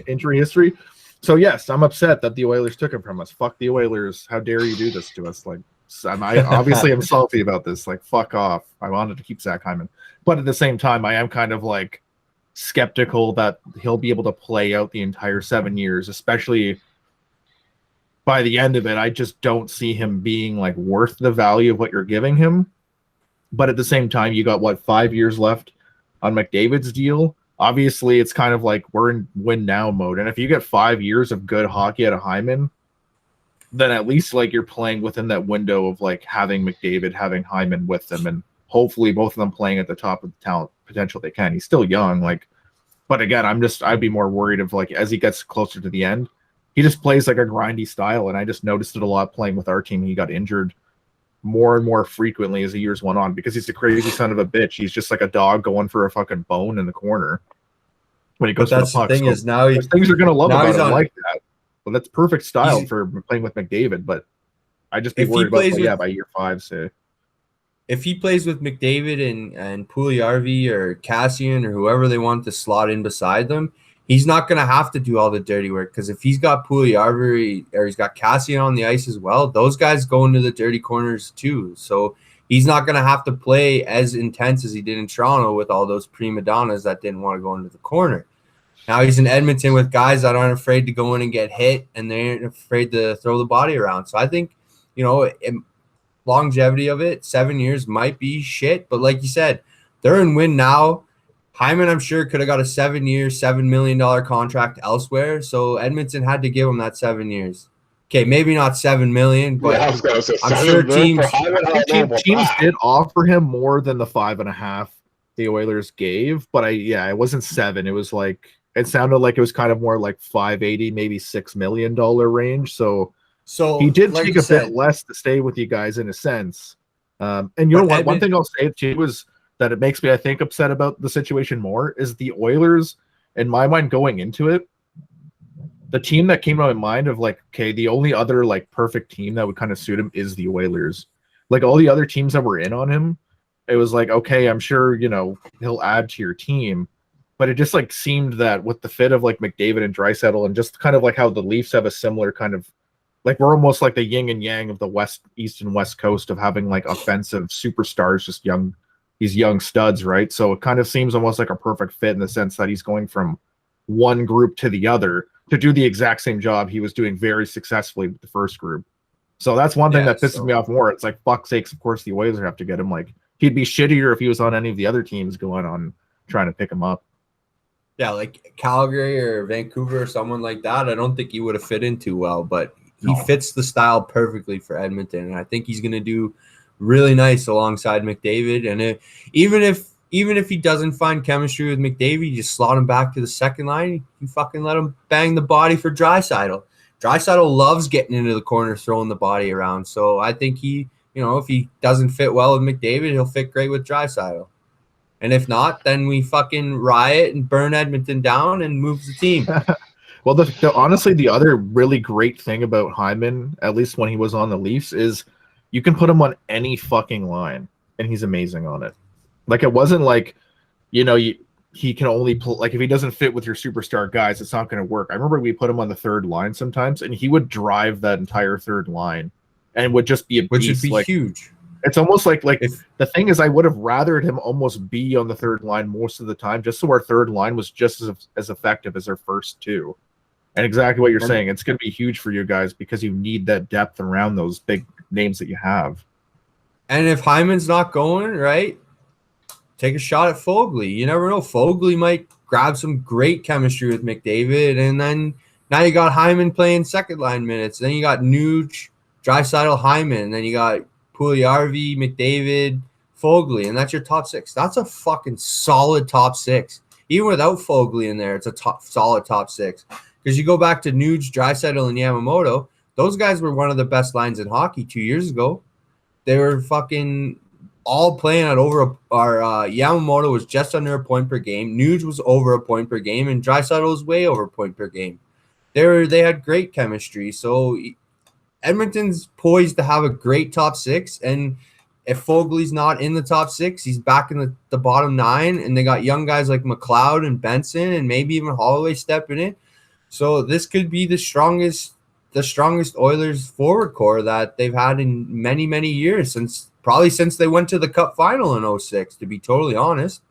injury history. So, yes, I'm upset that the Oilers took him from us. Fuck the Oilers. How dare you do this to us? Like, I obviously am salty about this. Like, fuck off. I wanted to keep Zach Hyman. But at the same time, I am kind of, like, skeptical that he'll be able to play out the entire 7 years, especially by the end of it. I just don't see him being like worth the value of what you're giving him. But at the same time, you got 5 years left on McDavid's deal. Obviously, it's kind of like we're in win now mode. And if you get 5 years of good hockey out of Hyman, then at least like you're playing within that window of like having McDavid, having Hyman with them, and hopefully both of them playing at the top of the talent potential they can. He's still young, but again, I'd be more worried of like as he gets closer to the end. He just plays like a grindy style, and I just noticed it a lot playing with our team. He got injured more and more frequently as the years went on because he's a crazy son of a bitch. He's just like a dog going for a fucking bone in the corner when he goes for the puck. The thing is, now things are gonna love about him like that. Well, that's perfect style for playing with McDavid, but I just be worried about by year 5, say. If he plays with McDavid and Puljujarvi or Cassian or whoever they want to slot in beside them, he's not going to have to do all the dirty work, because if he's got Puljujarvi or he's got Cassian on the ice as well, those guys go into the dirty corners too. So he's not going to have to play as intense as he did in Toronto with all those prima donnas that didn't want to go into the corner. Now he's in Edmonton with guys that aren't afraid to go in and get hit, and they aren't afraid to throw the body around. So I think, longevity of it, 7 years might be shit, but like you said, they're in win now. Hyman, I'm sure, could have got a 7-year, $7 million contract elsewhere, so Edmonton had to give him that 7 years. okay, maybe not $7 million, but I was gonna say I'm 7 sure million for teams. Hyman. I I don't know think about teams that. did offer him more than the 5.5 the Oilers gave, but it wasn't 7. It was like it sounded like it was kind of more like 580, maybe $6 million range. So he did Like take you a bit said, less to stay with you guys in a sense. And you know but what? One Edmonton, thing I'll say too is that it makes me, I think, upset about the situation more is the Oilers, in my mind, going into it. The team that came to my mind of like, okay, the only other like perfect team that would kind of suit him is the Oilers. Like all the other teams that were in on him, it was like, okay, I'm sure, he'll add to your team. But it just like seemed that with the fit of like McDavid and Draisaitl and just kind of like how the Leafs have a similar kind of like we're almost like the yin and yang of the West, East and West Coast of having like offensive superstars, just these young studs, right? So it kind of seems almost like a perfect fit in the sense that he's going from one group to the other to do the exact same job he was doing very successfully with the first group. So that's one thing that pisses me off more. It's like, fuck sakes, of course the Oilers have to get him. Like he'd be shittier if he was on any of the other teams going on trying to pick him up. Yeah, like Calgary or Vancouver or someone like that, I don't think he would have fit in too well, but he fits the style perfectly for Edmonton, and I think he's going to do really nice alongside McDavid. And even if he doesn't find chemistry with McDavid, you just slot him back to the second line. You fucking let him bang the body for Draisaitl. Draisaitl loves getting into the corner, throwing the body around. So I think if he doesn't fit well with McDavid, he'll fit great with Draisaitl. And if not, then we fucking riot and burn Edmonton down and move the team. Well, honestly, the other really great thing about Hyman, at least when he was on the Leafs, is you can put him on any fucking line, and he's amazing on it. Like, it wasn't like, he can only pull, like, if he doesn't fit with your superstar guys, it's not going to work. I remember we put him on the third line sometimes, and he would drive that entire third line and would just be a beast. Which would be like, huge. It's almost like the thing is, I would have rathered him almost be on the third line most of the time, just so our third line was just as effective as our first two. And exactly what you're saying, it's going to be huge for you guys because you need that depth around those big names that you have. And if Hyman's not going, right, take a shot at Foley. You never know. Foley might grab some great chemistry with McDavid, and then now you got Hyman playing second line minutes. Then you got Nuge, Draisaitl, Hyman. Then you got Puljujarvi, McDavid, Foley, and that's your top six. That's a fucking solid top six. Even without Foley in there, it's a solid top six. Because you go back to Nuge, Draisaitl, and Yamamoto, those guys were one of the best lines in hockey 2 years ago. They were fucking all playing at over Yamamoto was just under a point per game. Nuge was over a point per game, and Draisaitl was way over a point per game. They had great chemistry. So Edmonton's poised to have a great top six, and if Foley's not in the top six, he's back in the bottom nine, and they got young guys like McLeod and Benson and maybe even Holloway stepping in. So this could be the strongest Oilers forward core that they've had in many, many years, since they went to the Cup final in 2006, to be totally honest.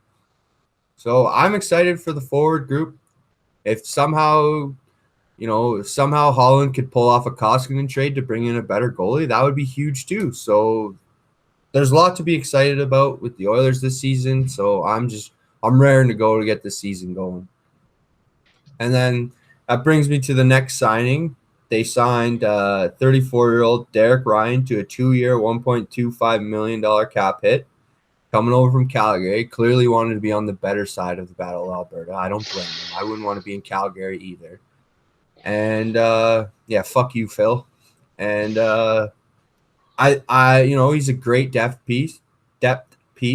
So I'm excited for the forward group. If somehow Holland could pull off a Koskinen trade to bring in a better goalie, that would be huge too. So there's a lot to be excited about with the Oilers this season. So I'm raring to go to get the season going. And then that brings me to the next signing. They signed 34-year-old Derek Ryan to a 2-year, $1.25 million cap hit. Coming over from Calgary, clearly wanted to be on the better side of the Battle of Alberta. I don't blame him. I wouldn't want to be in Calgary either. And fuck you, Phil. And he's a great depth piece.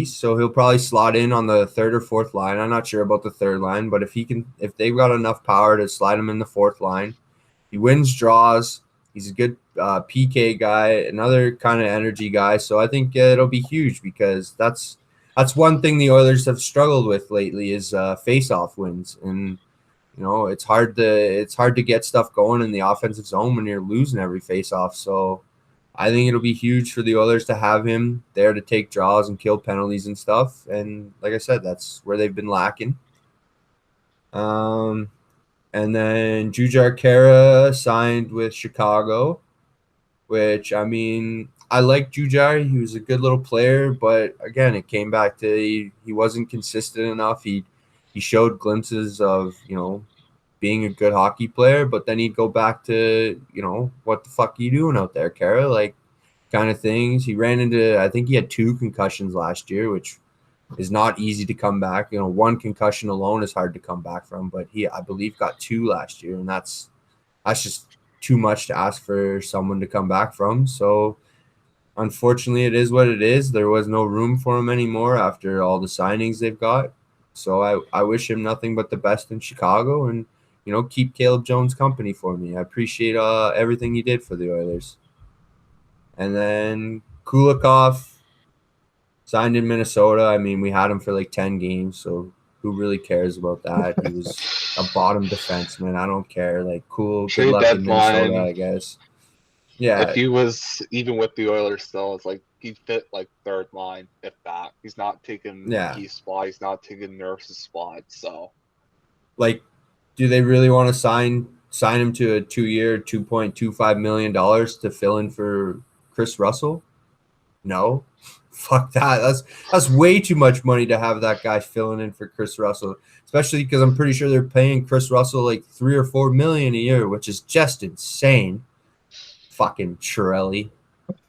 So he'll probably slot in on the third or fourth line. I'm not sure about the third line, but if they've got enough power to slide him in the fourth line, he wins draws. He's a good PK guy, another kind of energy guy. So I think it'll be huge because that's one thing the Oilers have struggled with lately is face-off wins. And it's hard to get stuff going in the offensive zone when you're losing every face-off. So I think it'll be huge for the Oilers to have him there to take draws and kill penalties and stuff. And like I said, that's where they've been lacking. And then Jujhar Khaira signed with Chicago, which, I mean, I like Jujhar. He was a good little player, but again, it came back to he wasn't consistent enough. He showed glimpses of, being a good hockey player, but then he'd go back to, what the fuck are you doing out there, Kara? Like, kind of things. He ran into, I think he had 2 concussions last year, which is not easy to come back. 1 concussion alone is hard to come back from, but he, I believe, got 2 last year, and that's just too much to ask for someone to come back from. So unfortunately, it is what it is. There was no room for him anymore after all the signings they've got. So I wish him nothing but the best in Chicago, and keep Caleb Jones company for me. I appreciate everything he did for the Oilers. And then Kulikov signed in Minnesota. I mean, we had him for like 10 games, so who really cares about that? He was a bottom defenseman. I don't care. Like, cool, good luck in Minnesota, I guess. Yeah. If he was even with the Oilers still, it's like he'd fit like 3rd line, if that. He's not taking Keith's spot. He's not taking Nurse's spot. So, like, do they really want to sign him to a 2-year, $2.25 million to fill in for Chris Russell? No. Fuck that. That's way too much money to have that guy filling in for Chris Russell, especially because I'm pretty sure they're paying Chris Russell like $3 or $4 million a year, which is just insane. Fucking Chiarelli.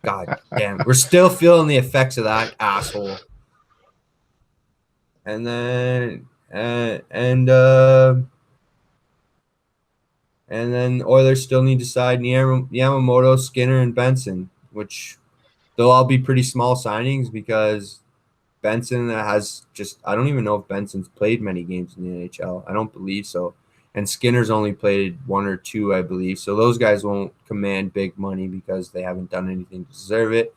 God damn. We're still feeling the effects of that asshole. And then and then Oilers still need to sign Yamamoto, Skinner, and Benson, which they'll all be pretty small signings because Benson has I don't even know if Benson's played many games in the NHL. I don't believe so. And Skinner's only played 1 or 2, I believe. So those guys won't command big money because they haven't done anything to deserve it.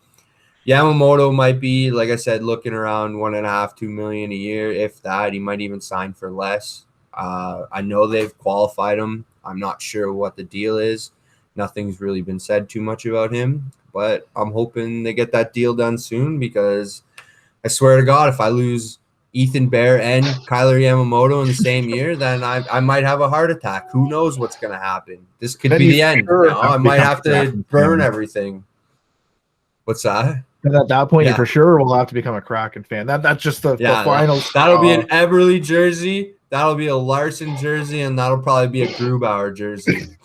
Yamamoto might be, like I said, looking around $1.5–2 million a year. If that, he might even sign for less. I know they've qualified him. I'm not sure what the deal is. Nothing's really been said too much about him. But I'm hoping they get that deal done soon because I swear to God, if I lose Ethan Bear and Kyler Yamamoto in the same year, then I might have a heart attack. Who knows what's going to happen? This could be the end. I might have to burn everything. What's that? And at that point, you for sure will have to become a Kraken fan. That's just the final. That'll be an Eberle jersey. That'll be a Larson jersey, and that'll probably be a Grubauer jersey.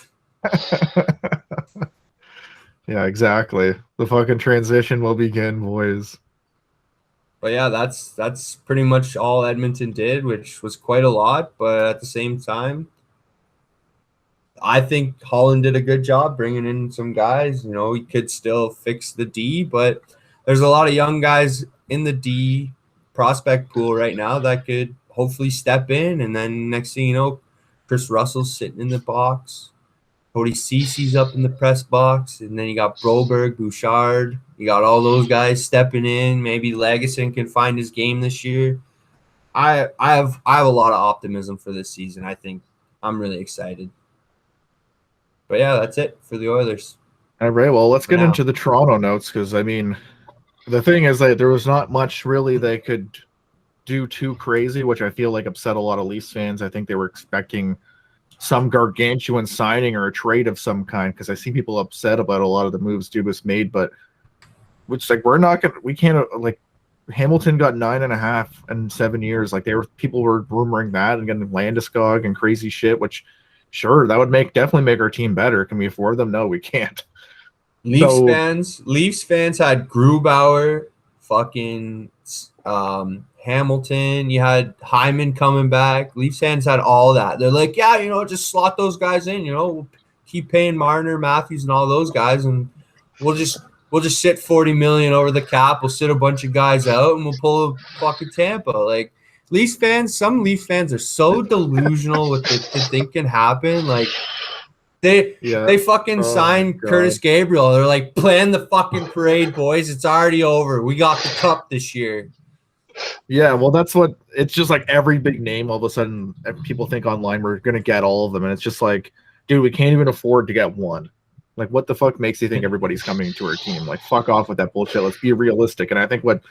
Yeah, exactly. The fucking transition will begin, boys. But yeah, that's pretty much all Edmonton did, which was quite a lot. But at the same time, I think Holland did a good job bringing in some guys. He could still fix the D, but there's a lot of young guys in the D prospect pool right now that could hopefully step in. And then next thing you know, Chris Russell's sitting in the box. Cody Cece's up in the press box. And then you got Broberg, Bouchard. You got all those guys stepping in. Maybe Legason can find his game this year. I have a lot of optimism for this season. I think I'm really excited. But yeah, that's it for the Oilers. All right, well, let's get into the Toronto notes because, I mean, the thing is that there was not much really they could do too crazy, which I feel like upset a lot of Leafs fans. I think they were expecting some gargantuan signing or a trade of some kind because I see people upset about a lot of the moves Dubas made, but which we can't Hamilton got 9.5 in 7 years. Like people were rumoring that and getting Landeskog and crazy shit, which sure, that would definitely make our team better. Can we afford them? No, we can't. Leafs fans had Grubauer, fucking Hamilton. You had Hyman coming back. Leafs fans had all that. They're like, yeah, just slot those guys in. We'll keep paying Marner, Matthews, and all those guys, and we'll just sit $40 million over the cap. We'll sit a bunch of guys out, and we'll pull a fucking Tampa. Like Leafs fans, some Leafs fans are so delusional with the thing can happen. Like they fucking signed Curtis Gabriel. They're like, plan the fucking parade, boys. It's already over. We got the cup this year. Yeah, well, that's what it's just like every big name. All of a sudden, people think online we're gonna get all of them, and it's just like, dude, we can't even afford to get one. Like, what the fuck makes you think everybody's coming to our team? Like, fuck off with that bullshit. Let's be realistic. And I think what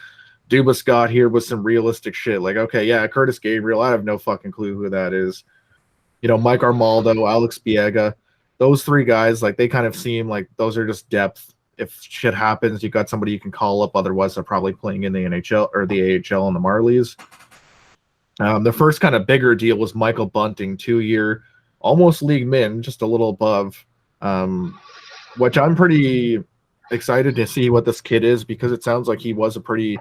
Dubas got here was some realistic shit. Like, okay, yeah, Curtis Gabriel, I have no fucking clue who that is. Mike Armaldo, Alex Biega, those 3 guys, like, they kind of seem like those are just depth. If shit happens, you got somebody you can call up. Otherwise, they're probably playing in the NHL or the AHL and the Marlies. The first kind of bigger deal was Michael Bunting, 2-year, almost league min, just a little above, which I'm pretty excited to see what this kid is, because it sounds like he was a pretty,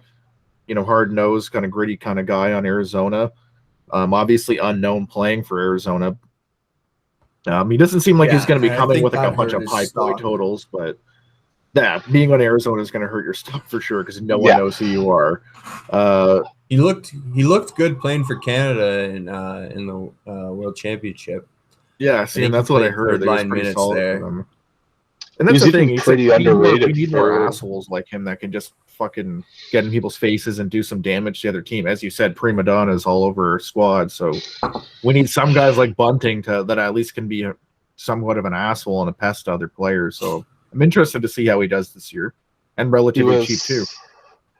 hard-nosed, kind of gritty kind of guy on Arizona. Obviously unknown playing for Arizona. He doesn't seem like he's going to be coming with like a bunch of high point totals, but being on Arizona is going to hurt your stock for sure, because no one knows who you are. He looked good playing for Canada in the World Championship. Yeah, see, and that's what I heard. They was pretty solid there. for them. And that's the thing. He's pretty like, underrated. We need more assholes like him that can just fucking get in people's faces and do some damage to the other team. As you said, prima donnas all over our squad. So we need some guys like Bunting that at least can be somewhat of an asshole and a pest to other players. So I'm interested to see how he does this year, and relatively cheap too.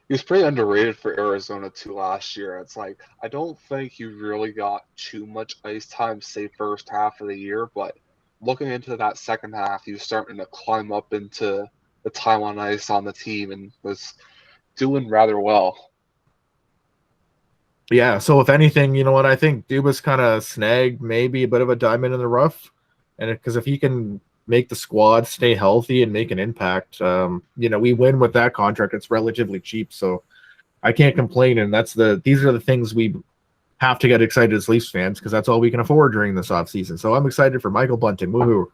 He was pretty underrated for Arizona too last year. It's like, I don't think he really got too much ice time, say first half of the year, but looking into that second half, he was starting to climb up into the time on ice on the team and was doing rather well. Yeah, so if anything, you know what, I think Dubas kind of snagged maybe a bit of a diamond in the rough, and because if he can make the squad stay healthy and make an impact, we win with that contract. It's relatively cheap, so I can't complain. And these are the things we have to get excited as Leafs fans, because that's all we can afford during this offseason. So I'm excited for Michael Bunting. Woohoo!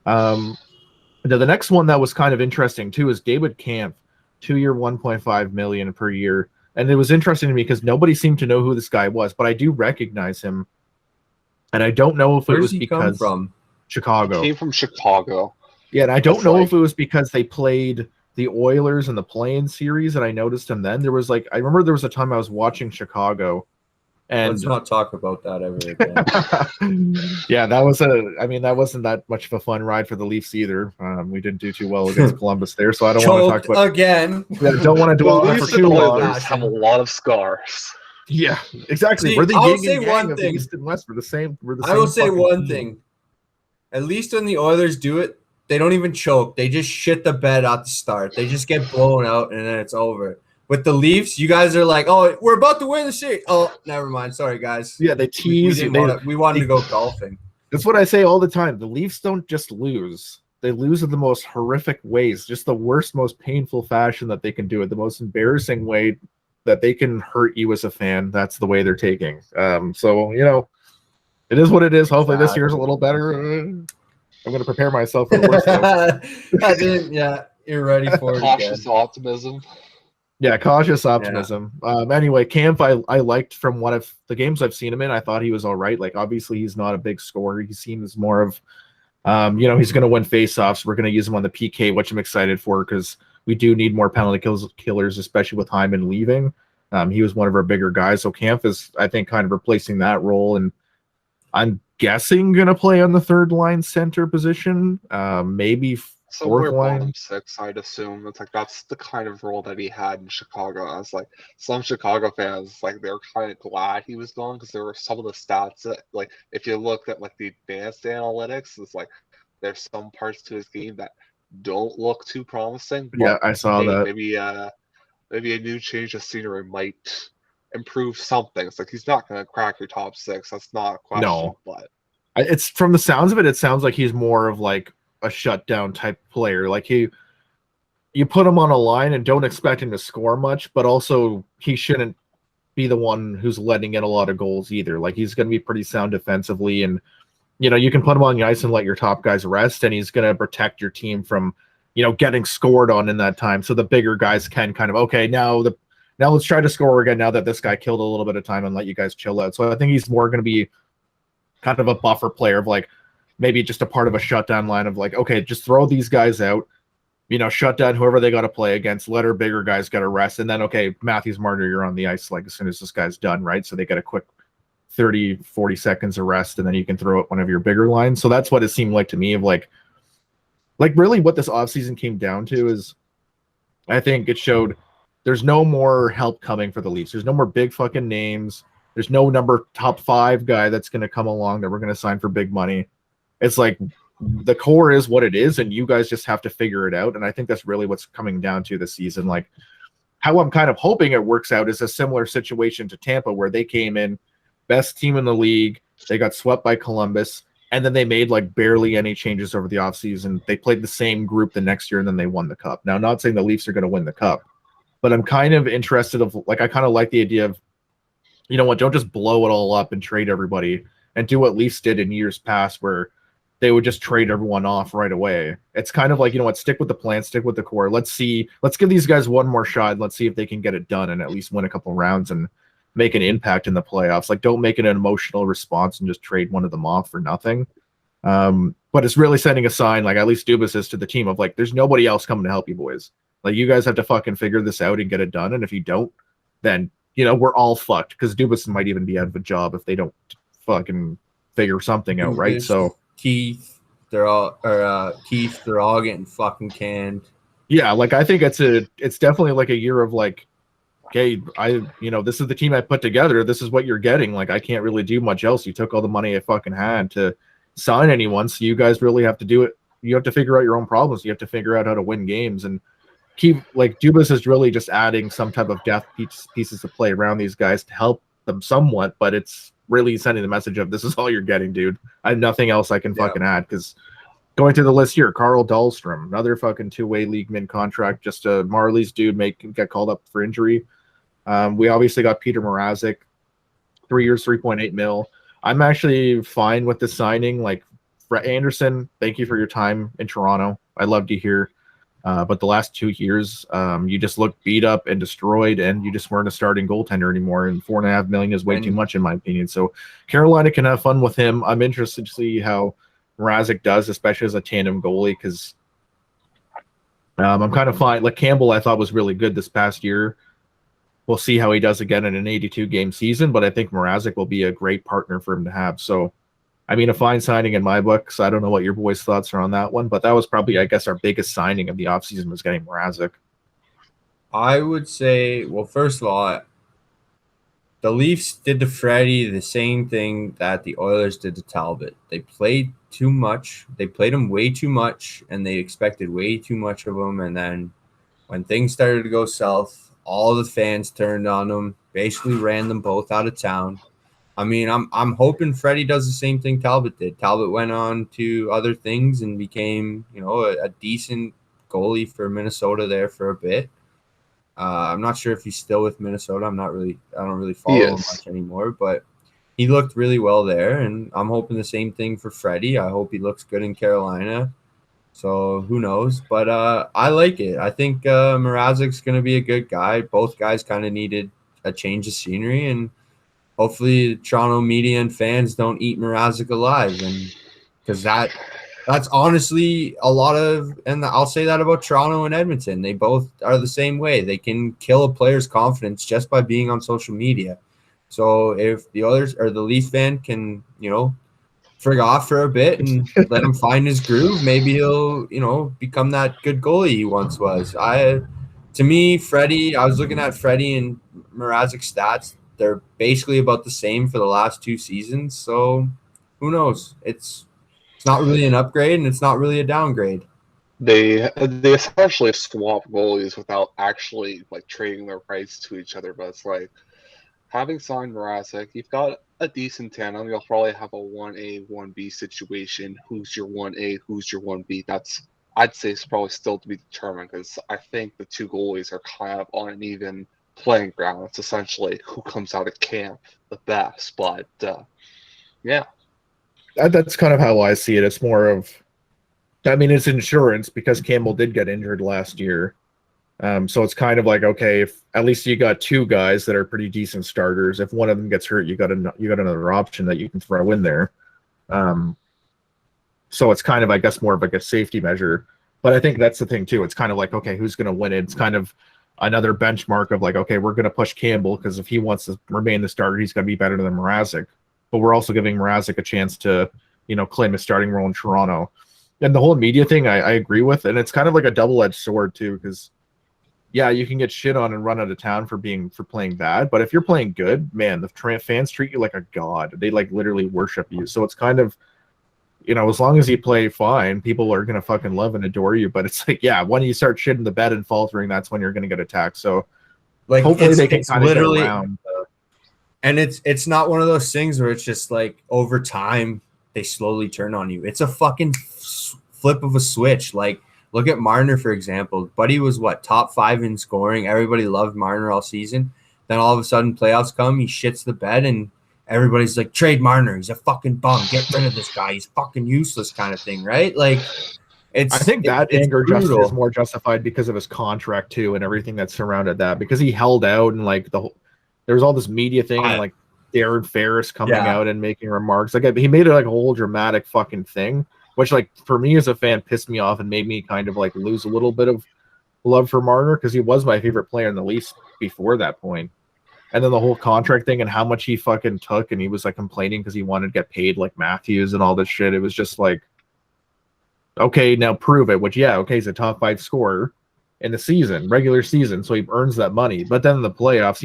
The next one that was kind of interesting too is David Kampf, 2-year, $1.5 million per year. And it was interesting to me because nobody seemed to know who this guy was, but I do recognize him. And I don't know if it was because from Chicago. He came from Chicago. Yeah, and I don't know if it was because they played the Oilers in the play-in series and I noticed him then. I remember there was a time I was watching Chicago. And let's not talk about that ever again. Yeah, that wasn't that much of a fun ride for the Leafs either. We didn't do too well against Columbus there, so I don't want to talk about again. Yeah, don't want to dwell on it for too long. Have a lot of scars. Yeah, exactly. See, we're the I'll yin say and yang one of thing. East and West. We're the same. I will say one thing. At least when the Oilers do it, they don't even choke. They just shit the bed at the start. They just get blown out, and then it's over. With the Leafs, you guys are like, oh, we're about to win the series. Oh, never mind. Sorry, guys. Yeah, they tease you. We wanted to go golfing. That's what I say all the time. The Leafs don't just lose. They lose in the most horrific ways, just the worst, most painful fashion that they can do it, the most embarrassing way that they can hurt you as a fan. That's the way they're taking. So, it is what it is. Hopefully this year's a little better. I'm going to prepare myself for the worst. Yeah, you're ready for it. Cautious optimism. Yeah, cautious optimism. Yeah. Anyway, Kampf, I liked from one of the games I've seen him in. I thought he was all right. Like, obviously, he's not a big scorer. He seems more of, he's going to win faceoffs. We're going to use him on the PK, which I'm excited for because we do need more penalty killers, especially with Hyman leaving. He was one of our bigger guys. So Kampf is, I think, kind of replacing that role. And I'm guessing going to play on the third line center position, maybe somewhere fourth line. bottom six, I'd assume. It's like that's the kind of role that he had in Chicago. I was like, some Chicago fans, like, they're kind of glad he was gone because there were some of the stats that, like, if you looked at like the advanced analytics, it's like there's some parts to his game that don't look too promising. But yeah, I saw that. Maybe a new change of scenery might improve something. It's like he's not going to crack your top six. That's not a question. No, but it's from the sounds of it. It sounds like he's more of like a shutdown type player. Like you put him on a line and don't expect him to score much, but also he shouldn't be the one who's letting in a lot of goals either. Like he's going to be pretty sound defensively, and you can put him on the ice and let your top guys rest, and he's going to protect your team from getting scored on in that time. So the bigger guys can kind of, okay, now let's try to score again now that this guy killed a little bit of time and let you guys chill out. So I think he's more going to be kind of a buffer player of like maybe just a part of a shutdown line of like, okay, just throw these guys out, shut down whoever they got to play against, let our bigger guys get a rest. And then, okay, Matthews Marner, you're on the ice like as soon as this guy's done, right? So they get a quick 30, 40 seconds of rest, and then you can throw out one of your bigger lines. So that's what it seemed like to me of like really what this offseason came down to is I think it showed there's no more help coming for the Leafs. There's no more big fucking names. There's no top 5 guy that's going to come along that we're going to sign for big money. It's like the core is what it is, and you guys just have to figure it out. And I think that's really what's coming down to this season. Like how I'm kind of hoping it works out is a similar situation to Tampa where they came in, best team in the league. They got swept by Columbus, And then they made like barely any changes over the offseason. They played the same group the next year, and then they won the cup. Now, not saying the Leafs are going to win the cup, but I'm kind of interested I kind of like the idea of, you know what, don't just blow it all up and trade everybody and do what Leafs did in years past where they would just trade everyone off right away. It's kind of like, you know what, stick with the plan, stick with the core. Let's give these guys one more shot. Let's see if they can get it done and at least win a couple rounds and make an impact in the playoffs. Like, don't make it an emotional response and just trade one of them off for nothing. But it's really sending a sign, like at least Dubas is to the team of like, there's nobody else coming to help you boys. Like, you guys have to fucking figure this out and get it done. And if you don't, then, you know, we're all fucked because Dubas might even be out of a job if they don't fucking figure something out, right? So Keith, they're all getting fucking canned. Yeah, like I think it's definitely like a year of like, okay, this is the team I put together. This is what you're getting. Like, I can't really do much else. You took all the money I fucking had to sign anyone, so you guys really have to do it. You have to figure out your own problems. You have to figure out how to win games and keep like Dubas is really just adding some type of depth pieces to play around these guys to help them somewhat, but it's really sending the message of this is all you're getting, dude. I have nothing else I can fucking add because going through the list here, Carl Dahlstrom, another fucking two-way league min contract, just a Marley's dude get called up for injury. We obviously got Peter Mrazek, 3 years, 3.8 mil. I'm actually fine with the signing. Like Brett Anderson, thank you for your time in Toronto. I loved you here. But the last 2 years, you just looked beat up and destroyed, and you just weren't a starting goaltender anymore. And $4.5 million is way too much, in my opinion. So Carolina can have fun with him. I'm interested to see how Mrazek does, especially as a tandem goalie, because I'm kind of fine. Like Campbell, I thought was really good this past year. We'll see how he does again in an 82-game season, but I think Mrazek will be a great partner for him to have. So, I mean, a fine signing in my book. So I don't know what your boys' thoughts are on that one, but that was probably, I guess, our biggest signing of the offseason was getting Mrazek. I would say, well, first of all, the Leafs did to Freddie the same thing that the Oilers did to Talbot. They played too much. They played him way too much, and they expected way too much of him. And then when things started to go south, all the fans turned on them, basically ran them both out of town. I mean, I'm hoping Freddie does the same thing Talbot did. Talbot went on to other things and became, a decent goalie for Minnesota there for a bit. I'm not sure if he's still with Minnesota. I don't really follow him much anymore, but he looked really well there, and I'm hoping the same thing for Freddie. I hope he looks good in Carolina. So who knows? But I like it. I think Mrazek's going to be a good guy. Both guys kind of needed a change of scenery, and hopefully Toronto media and fans don't eat Mrazek alive, and because that's honestly a lot of, and I'll say that about Toronto and Edmonton. They both are the same way. They can kill a player's confidence just by being on social media. So if the others or the Leaf fan can, frig off for a bit and let him find his groove, maybe he'll, become that good goalie he once was. To me, Freddie, I was looking at Freddie and Mrazek's stats. They're basically about the same for the last 2 seasons. So who knows? It's not really an upgrade, and it's not really a downgrade. They essentially swap goalies without actually like trading their rights to each other. But it's like having signed Mrazek, you've got a decent tandem. You'll probably have a 1A, 1B situation. Who's your 1A? Who's your 1B? I'd say it's probably still to be determined because I think the two goalies are kind of on an even playing ground. It's essentially who comes out of camp the best. But yeah. That's kind of how I see it. It's more of, it's insurance because Campbell did get injured last year. So it's kind of like, okay, if at least you got 2 guys that are pretty decent starters. If one of them gets hurt, you got another option that you can throw in there. So it's kind of, I guess, more of like a safety measure. But I think that's the thing too. It's kind of like, okay, who's going to win it? It's kind of another benchmark of like, okay, we're going to push Campbell because if he wants to remain the starter, he's going to be better than Mrazek. But we're also giving Mrazek a chance to, claim a starting role in Toronto. And the whole media thing, I agree with. And it's kind of like a double-edged sword too, because yeah, you can get shit on and run out of town for playing bad. But if you're playing good, man, the fans treat you like a god. They like literally worship you. So it's kind of, as long as you play fine, people are going to fucking love and adore you. But it's like, yeah, when you start shitting the bed and faltering, that's when you're going to get attacked. So like, hopefully they can kind of get around. And it's not one of those things where it's just like over time they slowly turn on you. It's a fucking flip of a switch. Like, look at Marner, for example. Buddy was top 5 in scoring. Everybody loved Marner all season. Then all of a sudden playoffs come, he shits the bed, and everybody's like, trade Marner. He's a fucking bum. Get rid of this guy. He's fucking useless kind of thing, right? Like, I think that anger is more justified because of his contract too and everything that surrounded that, because he held out and like there was all this media thing and like Darren Ferris coming out and making remarks. Like, he made it like a whole dramatic fucking thing, which like for me as a fan pissed me off and made me kind of like lose a little bit of love for Marner, because he was my favorite player in the Leafs before that point. And then the whole contract thing and how much he fucking took, and he was like complaining because he wanted to get paid like Matthews and all this shit. It was just like, okay, now prove it. Which, yeah, okay, he's a top 5 scorer in the season, regular season, so he earns that money. But then in the playoffs,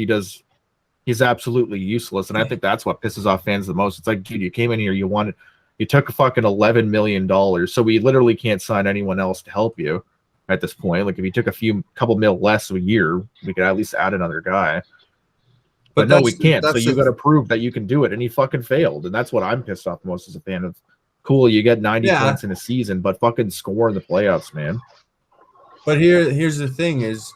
he's absolutely useless. And I think that's what pisses off fans the most. It's like, dude, you came in here, you took a fucking $11 million, so we literally can't sign anyone else to help you at this point. Like, if you took couple mil less a year, we could at least add another guy. But no, we can't. So you got to prove that you can do it. And he fucking failed. And that's what I'm pissed off most as a fan of. Cool, you get 90 points in a season, but fucking score in the playoffs, man. But here's the thing is,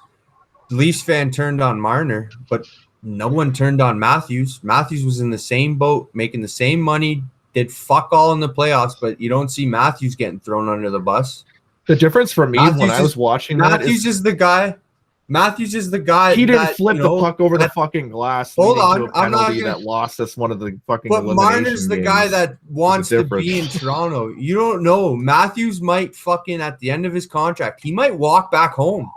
Leafs fan turned on Marner, but no one turned on Matthews. Matthews was in the same boat, making the same money, did fuck all in the playoffs, but you don't see Matthews getting thrown under the bus. The difference for me when I was watching Matthews is the guy. Matthews is the guy. He didn't flip the puck over the fucking glass. Hold on, I'm not gonna, that lost us one of the fucking. But Marner's the guy that wants to be in Toronto. You don't know. Matthews might fucking at the end of his contract, he might walk back home.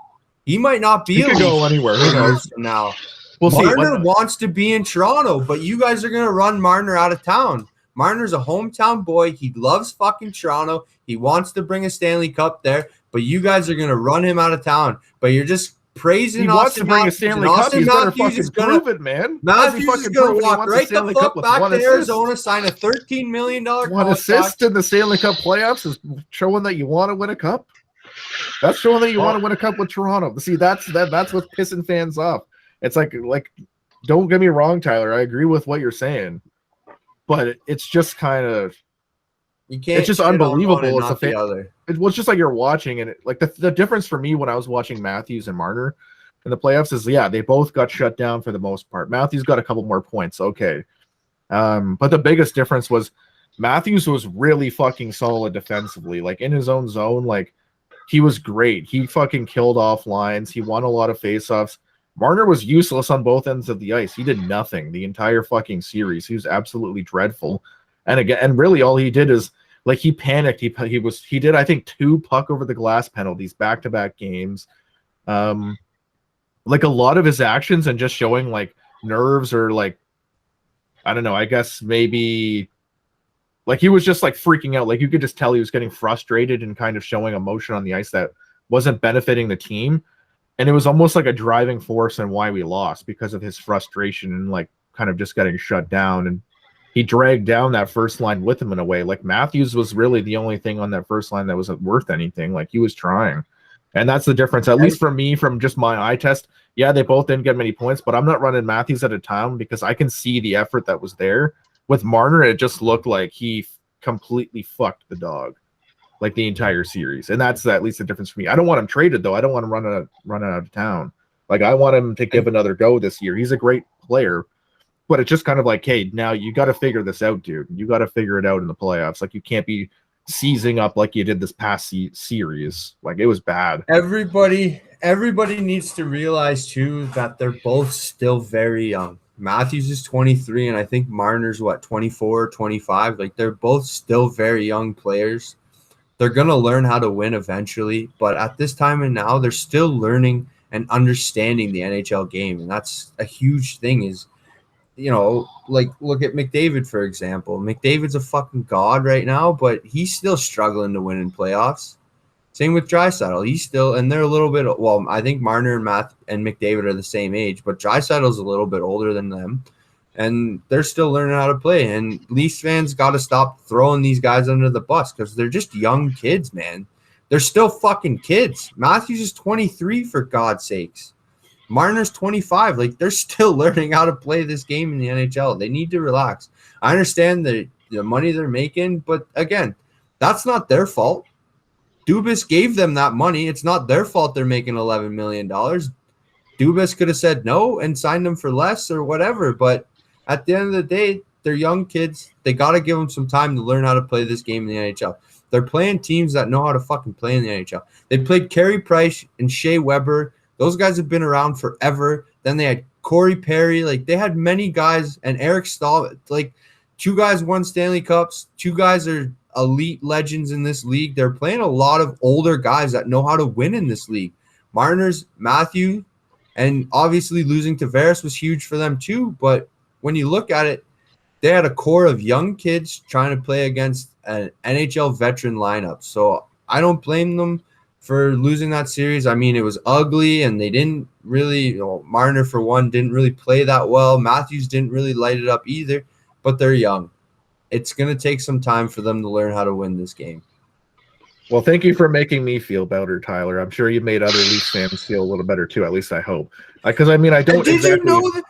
He might not be. He could go anywhere. Who knows? Now, we'll Marner wants to be in Toronto, but you guys are gonna run Marner out of town. Marner's a hometown boy. He loves fucking Toronto. He wants to bring a Stanley Cup there, but you guys are gonna run him out of town. But you're just praising he wants to bring a Stanley Cup. He's better fucking prove it, man. Matthews is going to walk right the fuck back to Arizona, sign a $13 million contract. One assist in the Stanley Cup playoffs is showing that you want to win a cup. That's showing that you want to win a cup with Toronto. See, that's what's pissing fans off. It's like, don't get me wrong, Tyler. I agree with what you're saying, but it's just kind of. You can't. It's just unbelievable. It's a fan. It was just like you're watching, and like the difference for me when I was watching Matthews and Marner in the playoffs is, they both got shut down for the most part. Matthews got a couple more points, okay, but the biggest difference was Matthews was really fucking solid defensively, like in his own zone. Like, he was great. He fucking killed off lines. He won a lot of faceoffs. Marner was useless on both ends of the ice. He did nothing the entire fucking series. He was absolutely dreadful. And really all he did is, like, he panicked. He did, I think, 2 puck over the glass penalties back-to-back games. Like, a lot of his actions and just showing like nerves, or like, I don't know, I guess maybe like he was just like freaking out. Like, you could just tell he was getting frustrated and kind of showing emotion on the ice that wasn't benefiting the team. And it was almost like a driving force in why we lost, because of his frustration and like kind of just getting shut down. And he dragged down that first line with him in a way. Like, Matthews was really the only thing on that first line that was worth anything. Like, he was trying. And that's the difference, at least for me, from just my eye test. Yeah, they both didn't get many points, but I'm not running Matthews out of town because I can see the effort that was there. With Marner, it just looked like he completely fucked the dog, like, the entire series. And that's at least the difference for me. I don't want him traded, though. I don't want him running out of town. Like, I want him to give another go this year. He's a great player. But it's just kind of like, hey, now you got to figure this out, dude. You got to figure it out in the playoffs. Like, you can't be seizing up like you did this past series. Like, it was bad. Everybody needs to realize, too, that they're both still very young. Matthews is 23, and I think Marner's, 24, 25. Like, they're both still very young players. They're going to learn how to win eventually. But at this time and now, they're still learning and understanding the NHL game. And that's a huge thing is, like, look at McDavid, for example. McDavid's a fucking god right now, but he's still struggling to win in playoffs. Same with Draisaitl. He's still, and they're a little bit, well, I think Marner and McDavid are the same age, but Draisaitl's a little bit older than them, and they're still learning how to play. And Leafs fans got to stop throwing these guys under the bus because they're just young kids, man. They're still fucking kids. Matthews is 23, for God's sakes. Marner's 25. Like, they're still learning how to play this game in the NHL. They need to relax. I understand that the money they're making. But again, that's not their fault. Dubas gave them that money. It's not their fault they're making $11 million. Dubas could have said no and signed them for less or whatever. But at the end of the day, they're young kids. They got to give them some time to learn how to play this game in the NHL. They're playing teams that know how to fucking play in the NHL. They played Carey Price and Shea Weber. Those guys have been around forever. Then they had Corey Perry. Like, they had many guys, and Eric Stahl. Like, 2 guys won Stanley Cups. 2 guys are elite legends in this league. They're playing a lot of older guys that know how to win in this league. Marner's, Matthew, and obviously losing to Tavares was huge for them too. But when you look at it, they had a core of young kids trying to play against an NHL veteran lineup. So I don't blame them for losing that series. I mean, it was ugly, and they didn't really, Marner, for one, didn't really play that well. Matthews didn't really light it up either, but they're young. It's going to take some time for them to learn how to win this game. Well, thank you for making me feel better, Tyler. I'm sure you made other Leafs fans feel a little better too. At least I hope. Because I mean, I don't. Did exactly, you know that?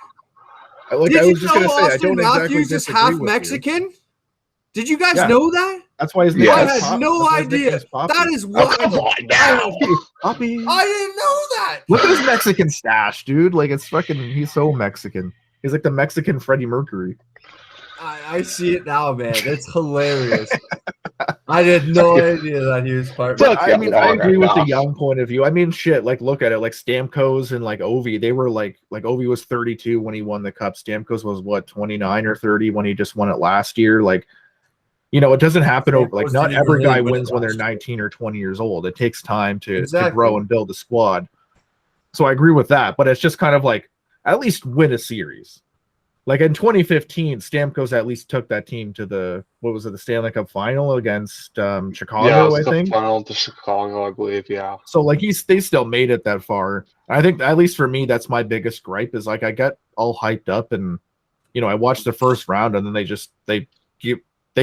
Like, Did I was you just know going to say, I Austin don't exactly Matthews is disagree half with Mexican? You. Did you guys Yeah. know that? That's why his name I is had no idea. That is what. Come on now. Poppy. I didn't know that. Look at his Mexican stash, dude. Like, it's fucking. He's so Mexican. He's like the Mexican Freddie Mercury. I see it now, man. It's hilarious. I had no idea that he was part. But I mean, I agree with the young point of view. I mean, shit. Like, look at it. Like Stamkos and like Ovi, they were like Ovi was 32 when he won the cup. Stamkos was what 29 or 30 when he just won it last year. Like, you know, it doesn't happen over. Like, not every guy wins when they're 19 or 20 years old. It takes time to grow and build a squad. So I agree with that. But it's just kind of like at least win a series. Like in 2015, Stamkos at least took that team to the Stanley Cup final against Chicago, Yeah, it was I think. the final to Chicago, I believe. Yeah. So like they still made it that far. I think at least for me, that's my biggest gripe is like I get all hyped up and I watch the first round and then they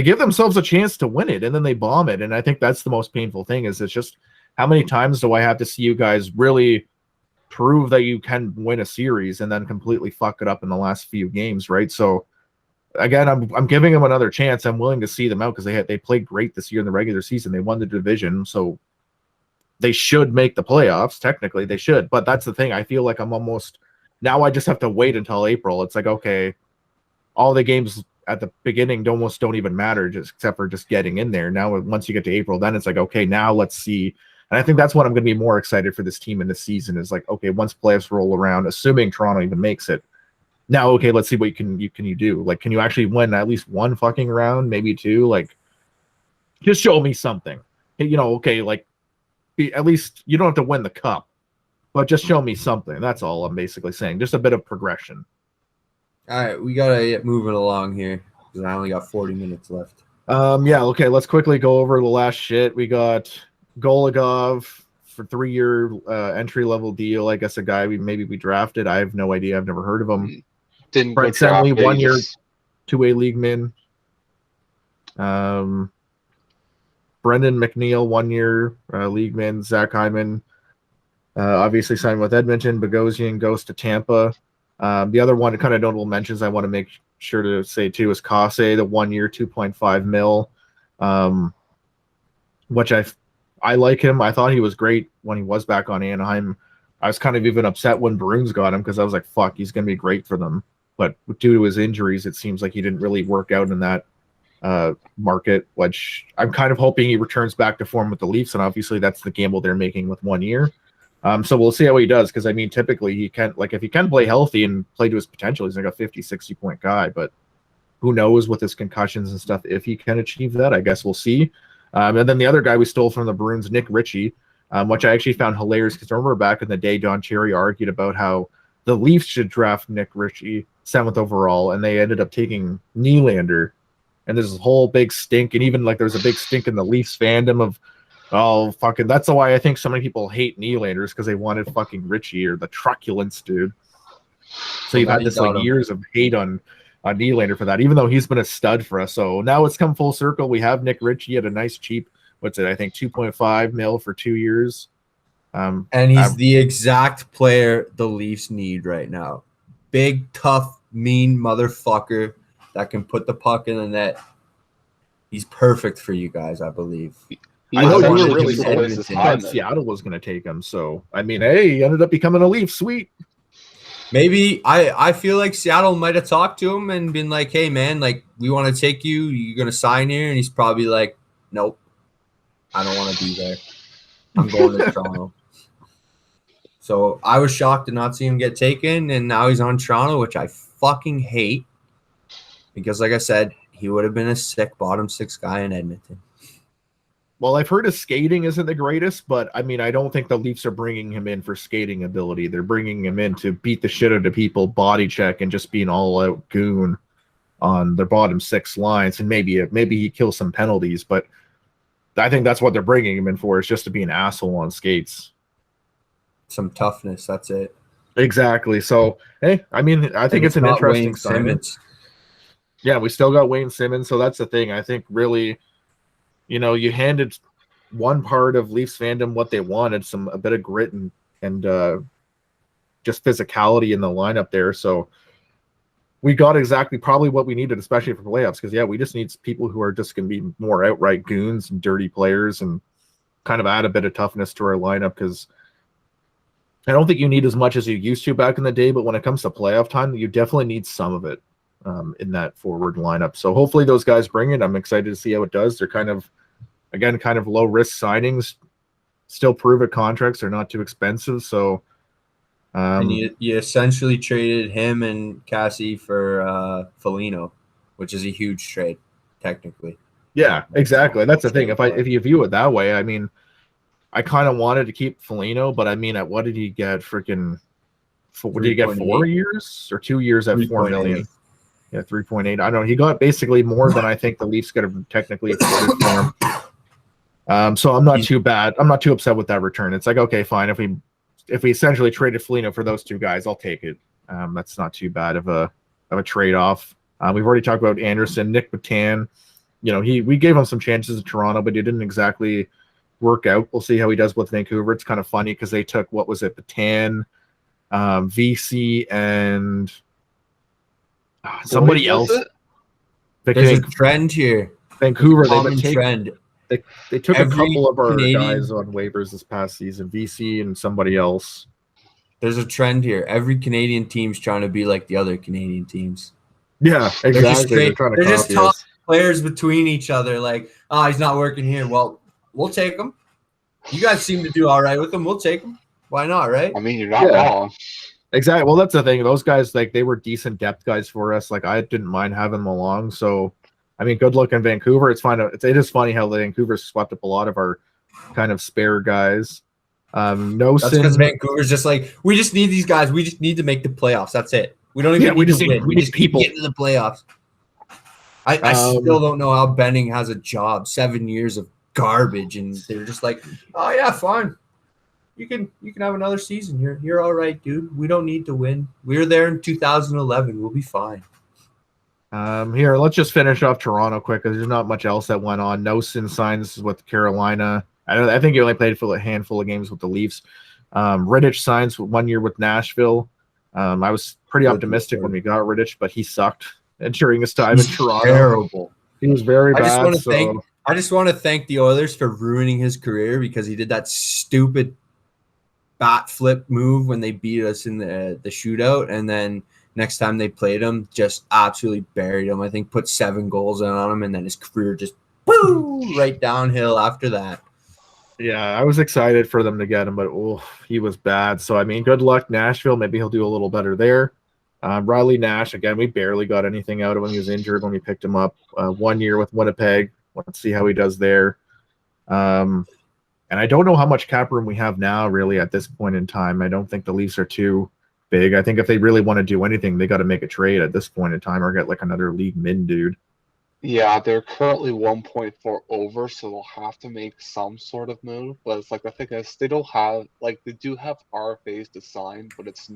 give themselves a chance to win it and then they bomb it. And I think that's the most painful thing is it's just how many times do I have to see you guys really prove that you can win a series and then completely fuck it up in the last few games, right? So again, I'm giving them another chance. I'm willing to see them out because they played great this year in the regular season. They won the division, so they should make the playoffs. Technically, they should. But that's the thing. I feel like I'm almost now. I just have to wait until April. It's like okay, all the games at the beginning almost don't even matter, except for just getting in there. Now, once you get to April, then it's like okay, now let's see. And I think that's what I'm going to be more excited for this team in this season is like, okay, once playoffs roll around, assuming Toronto even makes it, now, okay, let's see what you can do. Like, can you actually win at least one fucking round, maybe 2? Like, just show me something. Okay, like, at least you don't have to win the cup, but just show me something. That's all I'm basically saying. Just a bit of progression. All right, we got to get moving along here because I only got 40 minutes left. Yeah, okay, let's quickly go over the last shit. We got Goligov for 3-year entry-level deal. I guess a guy we drafted. I have no idea. I've never heard of him. Didn't Brett Semley, 1 year, 2-way league min. Brendan McNeil, 1 year league min. Zach Hyman, obviously signed with Edmonton. Bogosian goes to Tampa. The other one, kind of notable mentions I want to make sure to say too is Cece, the 1 year, $2.5 million, which I like him. I thought he was great when he was back on Anaheim. I was kind of even upset when Bruins got him because I was like, fuck, he's going to be great for them. But due to his injuries, it seems like he didn't really work out in that market, which I'm kind of hoping he returns back to form with the Leafs. And obviously that's the gamble they're making with 1 year. So we'll see how he does because, I mean, typically he can, like, if he can play healthy and play to his potential, he's like a 50, 60-point guy. But who knows with his concussions and stuff if he can achieve that. I guess we'll see. And then the other guy we stole from the Bruins, Nick Ritchie, which I actually found hilarious because remember back in the day, Don Cherry argued about how the Leafs should draft Nick Ritchie 7th overall, and they ended up taking Nylander. And there's this whole big stink, and even like there's a big stink in the Leafs fandom of, oh, fucking, that's why I think so many people hate Nylanders because they wanted fucking Ritchie or the truculence dude. So you've had this like years of hate on Nylander for that, even though he's been a stud for us. So now it's come full circle. We have Nick Ritchie at a nice cheap, what's it? I think $2.5 million for 2 years. And he's the exact player the Leafs need right now. Big, tough, mean motherfucker that can put the puck in the net. He's perfect for you guys, I believe. I know you were essentially really just hoping replaces that Hyman. Seattle was going to take him. So, I mean, hey, he ended up becoming a Leaf. Sweet. Maybe I feel like Seattle might have talked to him and been like, hey, man, like, we want to take you. You're going to sign here? And he's probably like, nope, I don't want to be there. I'm going to Toronto. So I was shocked to not see him get taken, and now he's on Toronto, which I fucking hate because, like I said, he would have been a sick bottom six guy in Edmonton. Well, I've heard his skating isn't the greatest, but I mean, I don't think the Leafs are bringing him in for skating ability. They're bringing him in to beat the shit out of people, body check, and just be an all-out goon on their bottom six lines. And maybe he kills some penalties, but I think that's what they're bringing him in for, is just to be an asshole on skates. Some toughness, that's it. Exactly. So, hey, I mean, I think it's an interesting signing. Yeah, we still got Wayne Simmons, so that's the thing. I think really, you know, you handed one part of Leafs fandom what they wanted, a bit of grit and just physicality in the lineup there. So we got exactly probably what we needed, especially for playoffs, because, yeah, we just need people who are just going to be more outright goons and dirty players and kind of add a bit of toughness to our lineup, because I don't think you need as much as you used to back in the day, but when it comes to playoff time, you definitely need some of it in that forward lineup. So hopefully those guys bring it. I'm excited to see how it does. They're kind of low risk signings, still prove it contracts. They're not too expensive. So and you essentially traded him and Cassie for Foligno, which is a huge trade, technically. Yeah, exactly. That's the thing. If you view it that way, I mean, I kind of wanted to keep Foligno, but I mean, at what did he get? What did he get? 4 years or 2 years at $4 million? Yeah, 3.8. I don't know. He got basically more than I think the Leafs could have technically afforded for him. So I'm not too bad. I'm not too upset with that return. It's like, okay, fine. If we essentially traded Foligno for those two guys, I'll take it. That's not too bad of a trade off. We've already talked about Anderson, Nick Batan. You know, we gave him some chances at Toronto, but he didn't exactly work out. We'll see how he does with Vancouver. It's kind of funny because they took, what was it, Batan, VC, and somebody else. There's a trend here. Vancouver, trend. They took a couple of our guys on waivers this past season, VC and somebody else. There's a trend here. Every Canadian team's trying to be like the other Canadian teams. Yeah, exactly. They're just top players between each other. Like, oh, he's not working here. Well, we'll take him. You guys seem to do all right with him. We'll take him. Why not, right? I mean, you're not wrong. Exactly. Well, that's the thing. Those guys, like, they were decent depth guys for us. Like, I didn't mind having them along. So, I mean, good luck in Vancouver. It is funny how Vancouver swept up a lot of our kind of spare guys. That's because Vancouver's just like, we just need these guys. We just need to make the playoffs. That's it. We don't even need to win. We just people. Need to get into the playoffs. I still don't know how Benning has a job. 7 years of garbage, and they're just like, oh yeah, fine. You can have another season. You're all right, dude. We don't need to win. We were there in 2011. We'll be fine. Here, let's just finish off Toronto quick because there's not much else that went on. Nosen signs with Carolina. I think he only played for a handful of games with the Leafs. Ritchie signs 1 year with Nashville. I was pretty optimistic when we got Ritchie, but he sucked during his time in Toronto. Terrible. He was very bad. I just want to thank the Oilers for ruining his career because he did that stupid bat flip move when they beat us in the shootout, and then next time they played him, just absolutely buried him. I think put 7 goals in on him, and then his career just right downhill after that. Yeah, I was excited for them to get him, but he was bad. So, I mean, good luck, Nashville. Maybe he'll do a little better there. Riley Nash, again, we barely got anything out of him. He was injured when we picked him up. 1 year with Winnipeg. Let's see how he does there. And I don't know how much cap room we have now, really, at this point in time. I don't think the Leafs are too big. I think if they really want to do anything, they got to make a trade at this point in time or get like another league min dude. Yeah, they're currently 1.4 over, so they'll have to make some sort of move. But it's like the thing is, they don't have they do have RFAs to sign, but it's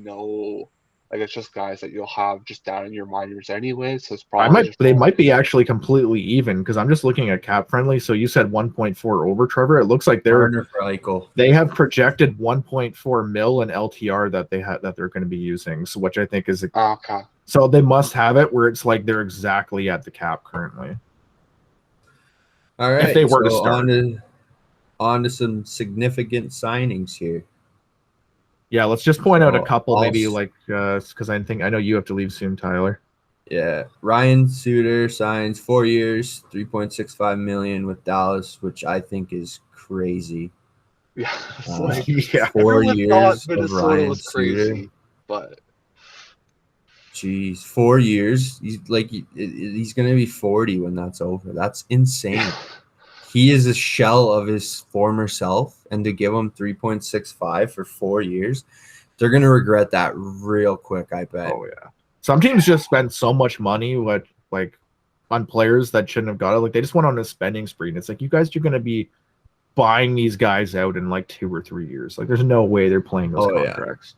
it's just guys that you'll have just down in your minors anyway. So it's probably they might be actually completely even because I'm just looking at cap friendly. So you said 1.4 over, Trevor. It looks like they have projected 1.4 mil in LTR that they're going to be using. So which I think is okay. So they must have it where it's like they're exactly at the cap currently. All right. If they were to so start. on to some significant signings here. Yeah, let's just point out a So, couple, maybe also- like because I know you have to leave soon, Tyler. Yeah, Ryan Suter signs 4 years, $3.65 million with Dallas, which I think is crazy. Yeah, it's like Yeah, 4 everyone thought years of Minnesota Ryan was Suter. crazy, but Jeez, 4 years. He's gonna be 40 when that's over. That's insane. He is a shell of his former self, and to give him 3.65 for 4 years, they're gonna regret that real quick. I bet. oh yeah. Some teams just spend so much money on players that shouldn't have got it. Like they just went on a spending spree, and it's like you guys are gonna be buying these guys out in like 2 or 3 years. Like there's no way they're playing those contracts.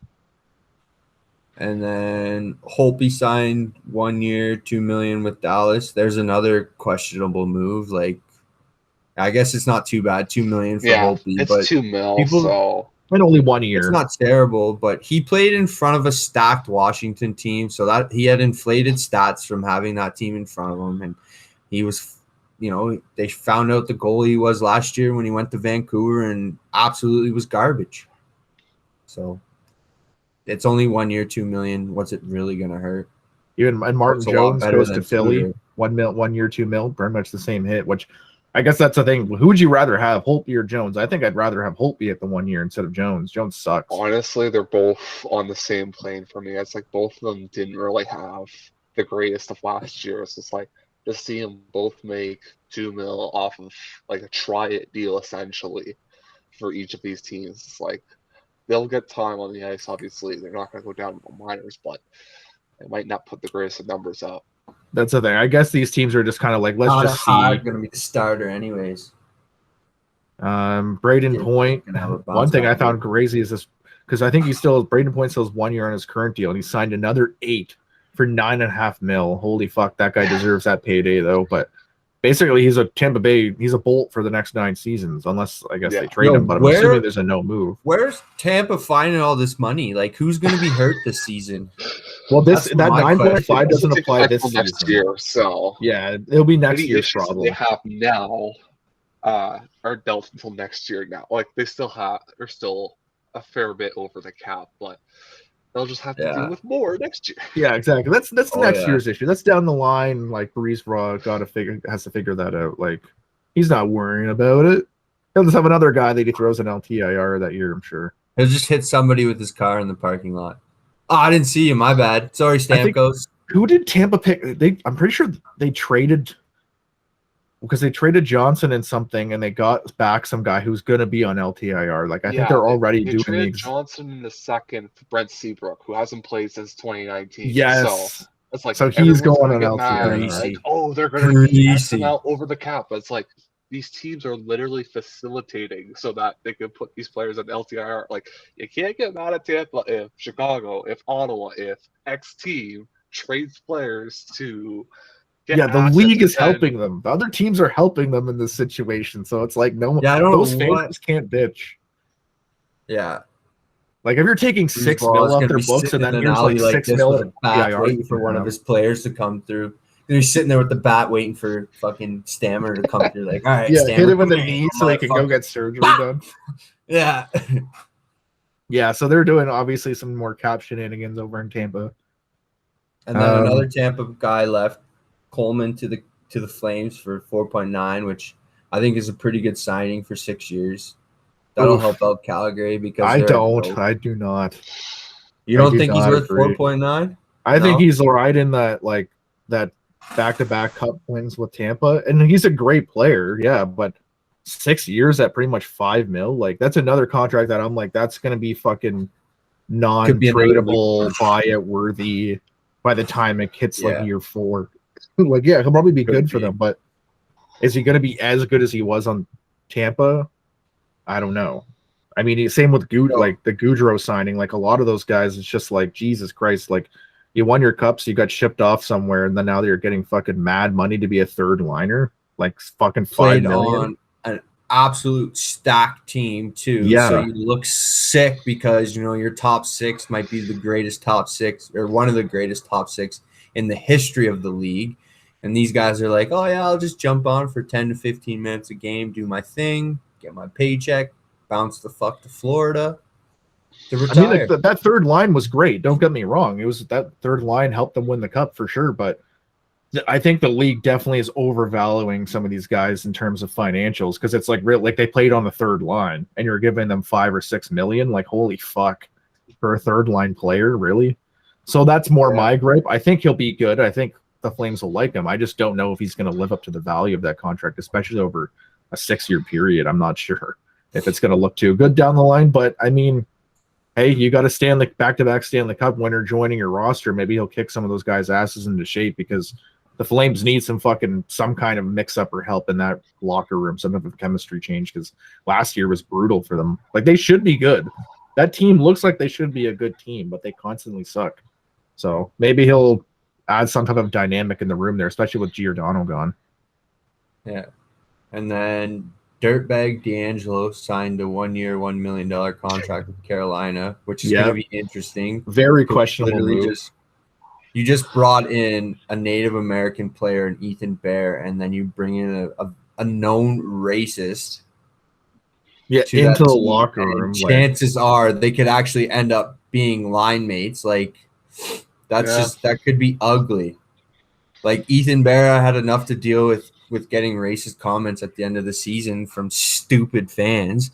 And then Holtby signed 1 year, $2 million with Dallas. There's another questionable move. Like, I guess it's not too bad, $2 million for Holtby, it's but $2 million. people- So And only 1 year. it's not terrible. But he played in front of a stacked Washington team, so that he had inflated stats from having that team in front of him, and he was, they found out the goalie he was last year when he went to Vancouver, and absolutely was garbage. So. It's only 1 year, $2 million. What's it really gonna hurt? And Martin It's a lot Jones better goes than to Philly, Suter. 1 year, 2 mil, pretty much the same hit. Which I guess that's the thing. Who would you rather have, Holtby or Jones? I think I'd rather have Holtby at the 1 year instead of Jones. Jones sucks. honestly, they're both on the same plane for me. It's like both of them didn't really have the greatest of last year. So it's like to see them both make $2 million off of like a try-it deal essentially for each of these teams. It's like they'll get time on the ice. Obviously, they're not going to go down to the minors, but they might not put the greatest of numbers up. That's the thing. I guess these teams are just kind of like, let's Connor just see. Hogg gonna be the starter anyways. Braden Yeah, Point. gonna have a bounce One thing I back found year. crazy is this because I think Braden Point still has 1 year on his current deal, and he signed another 8 for $9.5 million. Holy fuck, that guy deserves that payday though. But basically, he's a Tampa Bay. He's a bolt for the next 9 seasons, unless I guess Yeah. they trade him. But I'm assuming there's a no move. Where's Tampa finding all this money? Like, who's gonna be hurt this season? Well, That's that my 9.5 question. doesn't apply this Until next season. year. So Yeah, it'll be next any year's issues problem. they have now are dealt until next year. Now, like they are still a fair bit over the cap, but they'll just have to Yeah. deal with more next year. Yeah, exactly. That's Oh, next yeah. year's issue. That's down the line. Like Breeze Raw has to figure that out. Like he's not worrying about it. He'll just have another guy that he throws an LTIR that year, I'm sure. He'll just hit somebody with his car in the parking lot. Oh, I didn't see you. My bad. Sorry, Stamkos. Who did Tampa pick? I'm pretty sure they traded because they traded Johnson and something, and they got back some guy who's going to be on LTIR. Like I think they're already they doing traded Johnson in the second for Brent Seabrook, who hasn't played since 2019. Yes. So it's like So he's everyone's going gonna on get mad, LTIR. like, oh, they're going to be Crazy. Xing out over the cap. But it's like these teams are literally facilitating so that they can put these players on LTIR. Like you can't get mad at Tampa if Chicago, if Ottawa, if X team trades players to get Yeah, the assets league is and- helping them. The other teams are helping them in this situation. So it's like no, Yeah, I don't those know fans what- just can't bitch. Yeah. Like if you're taking $6 Breezeball mil is off gonna their be books and sitting then in an here's alley like like 6 this mil with at a bat, LTIR, waiting for one of his players to come through. And he's sitting there with the bat, waiting for fucking Stammer to come through. Like, all right, Yeah, Stammer, hit him in the come here, knee so they can go motherfucker. get surgery done. Yeah. Yeah, so they're doing obviously some more cap shenanigans over in Tampa. And then another Tampa guy left, Coleman to the Flames for 4.9, which I think is a pretty good signing for 6 years. That'll Oof. help out Calgary because I they're don't. broke. I do not. You I don't do think he's not worth agree. 4.9? I think No? he's all right in that back-to-back cup wins with Tampa, and he's a great player. Yeah, but 6 years at pretty much $5 million, like that's another contract that I'm like, that's gonna be fucking Could be another non-tradable, buy-it worthy by the time it hits like Yeah. year 4. Like, yeah, he'll probably be Could good for be. them, but is he gonna be as good as he was on Tampa? I don't know. I mean, same with like the Goudreau signing. Like a lot of those guys, it's just like Jesus Christ. Like you won your cups, you got shipped off somewhere, and then now you're getting fucking mad money to be a third liner, like fucking $5 Played million. on an absolute stacked team too. Yeah. So you look sick because your top 6 might be the greatest top 6 or one of the greatest top 6 in the history of the league. And these guys are like, oh, yeah, I'll just jump on for 10 to 15 minutes a game, do my thing, get my paycheck, bounce the fuck to Florida to I mean, retire. that third line was great. Don't get me wrong. It was that third line helped them win the cup for sure. But I think the league definitely is overvaluing some of these guys in terms of financials because it's like real, like they played on the third line and you're giving them 5 or 6 million. Like, holy fuck, for a third line player, really? So that's more my gripe. I think he'll be good. I think the Flames will like him. I just don't know if he's going to live up to the value of that contract, especially over a 6-year period. I'm not sure if it's going to look too good down the line. But I mean, hey, you got a back-to-back Stanley Cup winner joining your roster. Maybe he'll kick some of those guys' asses into shape because the Flames need some kind of mix-up or help in that locker room, some of the chemistry change because last year was brutal for them. Like, they should be good. That team looks like they should be a good team, but they constantly suck. So maybe he'll add some type of dynamic in the room there, especially with Giordano gone. Yeah. And then Dirtbag D'Angelo signed a 1-year, $1 million contract with Carolina, which is going to be interesting. Very questionable move. You just brought in a Native American player, an Ethan Bear, and then you bring in a known racist. Yeah, into the locker room. Chances are they could actually end up being line mates. Like, that could be ugly. Like, Ethan Bear had enough to deal with getting racist comments at the end of the season from stupid fans.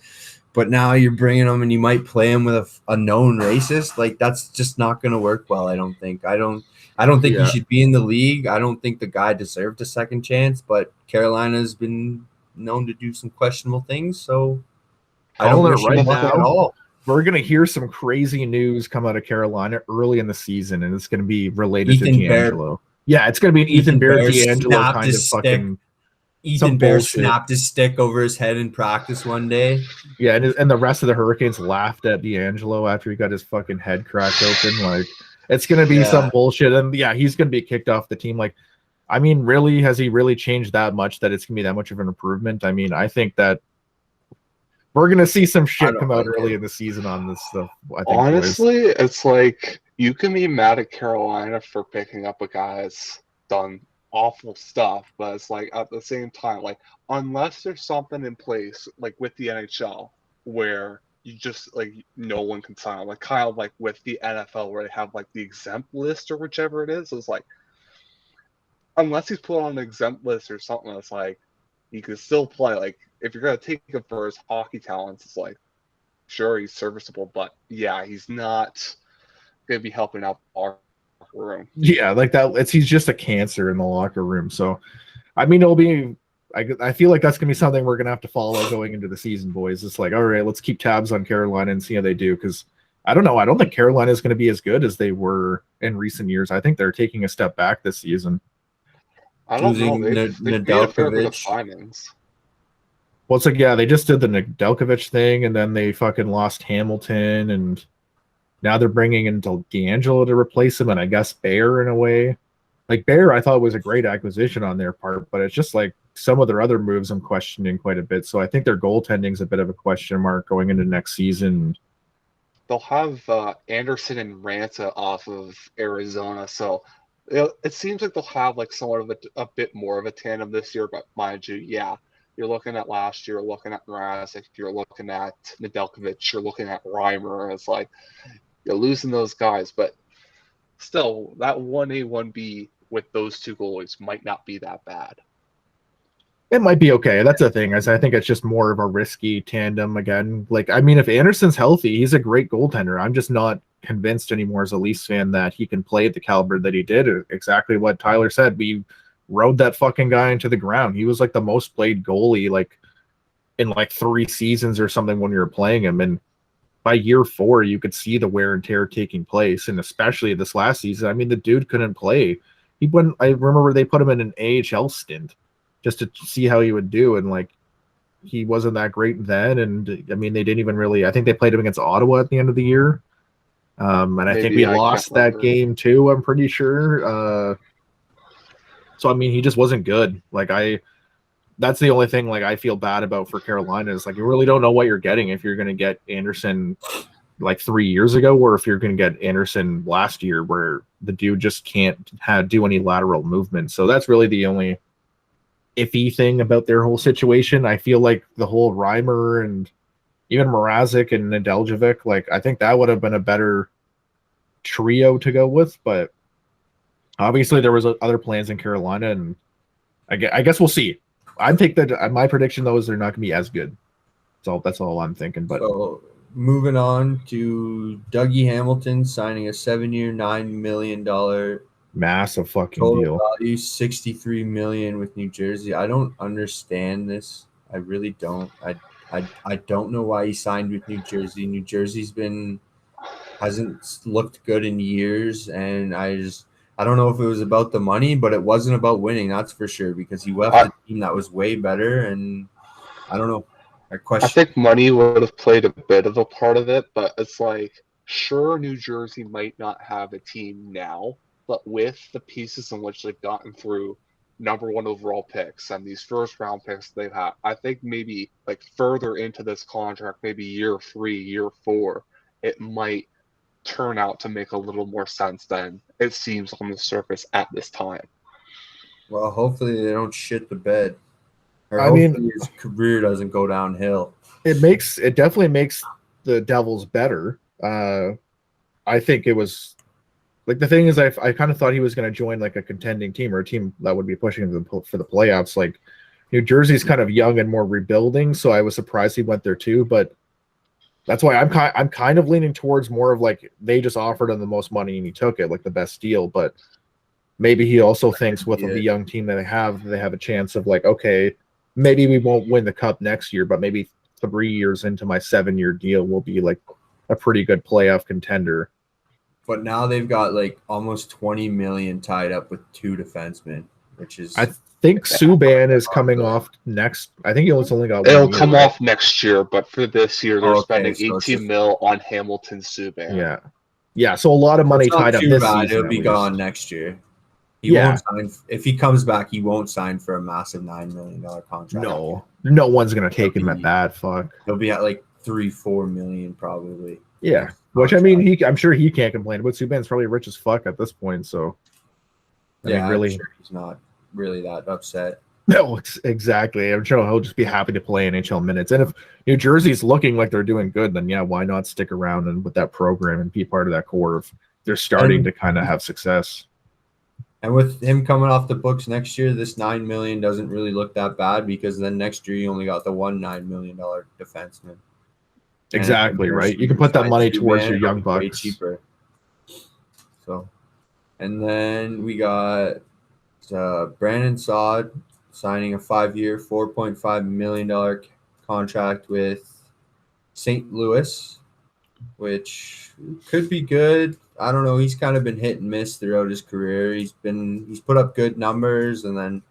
But now you're bringing him and you might play him with a known racist. Like, that's just not going to work well, I don't think. I don't think he should be in the league. I don't think the guy deserved a second chance, but Carolina's been known to do some questionable things, so I don't wish him luck at all. We're going to hear some crazy news come out of Carolina early in the season, and it's going to be related to D'Angelo. Yeah, it's going to be an Ethan Bear D'Angelo kind of fucking... Ethan Bear snapped his stick over his head in practice one day. Yeah, and the rest of the Hurricanes laughed at D'Angelo after he got his fucking head cracked open. Like, it's going to be some bullshit. And yeah, he's going to be kicked off the team. Like, I mean, really, has he really changed that much that it's going to be that much of an improvement? I mean, I think that we're going to see some shit come out early in the season on this stuff. I think, honestly, it's like you can be mad at Carolina for picking up a guy that's done awful stuff, but it's like at the same time, like, unless there's something in place like with the NHL where you just like no one can sign, like kind of like with the NFL where they have like the exempt list or whichever it is, it's like unless he's put on an exempt list or something, it's like he can still play. Like, if you're gonna take him for his hockey talents, it's like sure, he's serviceable, but yeah, he's not gonna be helping out our room. Yeah, like that. He's just a cancer in the locker room. So, I mean, it'll be. I feel like that's gonna be something we're gonna have to follow going into the season, boys. It's like, all right, let's keep tabs on Carolina and see how they do. Because I don't know. I don't think Carolina is going to be as good as they were in recent years. I think they're taking a step back this season. I don't know. They've made a fair bit of signings. Well, it's like, yeah, they just did the Nedeljkovic thing, and then they fucking lost Hamilton, and now they're bringing in D'Angelo to replace him, and I guess Bear in a way. Like, Bear, I thought was a great acquisition on their part, but it's just like some of their other moves I'm questioning quite a bit. So I think their goaltending is a bit of a question mark going into next season. They'll have Anderson and Ranta off of Arizona, so it seems like they'll have like somewhat of a bit more of a tandem this year. But mind you, yeah, you're looking at last year, looking at Mrazek, you're looking at Nedeljkovic, you're looking at Reimer. It's like you're losing those guys, but still, that 1A, 1B with those two goalies might not be that bad. It might be okay. That's the thing. I think it's just more of a risky tandem again. Like, I mean, if Anderson's healthy, he's a great goaltender. I'm just not convinced anymore as a Leafs fan that he can play at the caliber that he did. Exactly what Tyler said. We rode that fucking guy into the ground. He was like the most played goalie like in like 3 seasons or something when we were playing him. And by year 4, you could see the wear and tear taking place. And especially this last season, I mean, the dude couldn't play. I remember they put him in an AHL stint just to see how he would do. And like, he wasn't that great then. And I mean, they didn't even really, I think they played him against Ottawa at the end of the year. And I think we lost that game too, I'm pretty sure. So, I mean, he just wasn't good. Like, that's the only thing like I feel bad about for Carolina is like, you really don't know what you're getting if you're going to get Anderson like 3 years ago, or if you're going to get Anderson last year, where the dude just can't do any lateral movement. So that's really the only iffy thing about their whole situation. I feel like the whole Reimer and even Mrazek and Nedeljkovic, like I think that would have been a better trio to go with, but obviously there was other plans in Carolina, and I guess we'll see. I think that my prediction though is they're not going to be as good. So that's all I'm thinking. But so moving on to Dougie Hamilton signing a 7-year, $9 million massive fucking total deal. value, $63 million with New Jersey. I don't understand this. I really don't. I don't know why he signed with New Jersey. New Jersey's hasn't looked good in years, and I don't know if it was about the money, but it wasn't about winning, that's for sure, because he left a team that was way better, and I don't know. I think money would have played a bit of a part of it, but it's like, sure, New Jersey might not have a team now, but with the pieces in which they've gotten through number 1 overall picks and these first round picks they've had, I think maybe like further into this contract, maybe year 3, year 4, it might turn out to make a little more sense than it seems on the surface at this time. Well, hopefully they don't shit the bed. Or I mean, his career doesn't go downhill. It definitely makes the Devils better. I think it was like, the thing is, I kind of thought he was going to join like a contending team or a team that would be pushing him for the playoffs. Like New Jersey's kind of young and more rebuilding, so I was surprised he went there too. But that's why I'm kind of leaning towards more of like they just offered him the most money and he took it, like the best deal. But maybe he also thinks with the young team that they have a chance of like, okay, maybe we won't win the cup next year, but maybe 3 years into my 7-year deal will be like a pretty good playoff contender. But now they've got like almost $20 million tied up with 2 defensemen, which is. I think Subban is coming off next. I think he's only got. It'll come off next year, but for this year they're spending $18 million on Hamilton Subban. Yeah. So a lot of money tied up this season. It'll be gone next year. He won't sign. If he comes back, he won't sign for a massive $9 million contract. No one's gonna take him at that. Fuck. He'll be at like $3-4 million probably. Yeah, which I mean, I'm sure he can't complain. But Subban's probably rich as fuck at this point. So I'm sure he's not really that upset. No, exactly. I'm sure he'll just be happy to play NHL minutes. And if New Jersey's looking like they're doing good, then why not stick around and with that program and be part of that core if they're starting to kind of have success. And with him coming off the books next year, this $9 million doesn't really look that bad, because then next year you only got the $1 $9 million defenseman. Exactly, right? You can put that money towards your young bucks. Way cheaper. So, and then we got Brandon Saad signing a 5-year, $4.5 million contract with St. Louis, which could be good. I don't know. He's kind of been hit and miss throughout his career. He's put up good numbers and then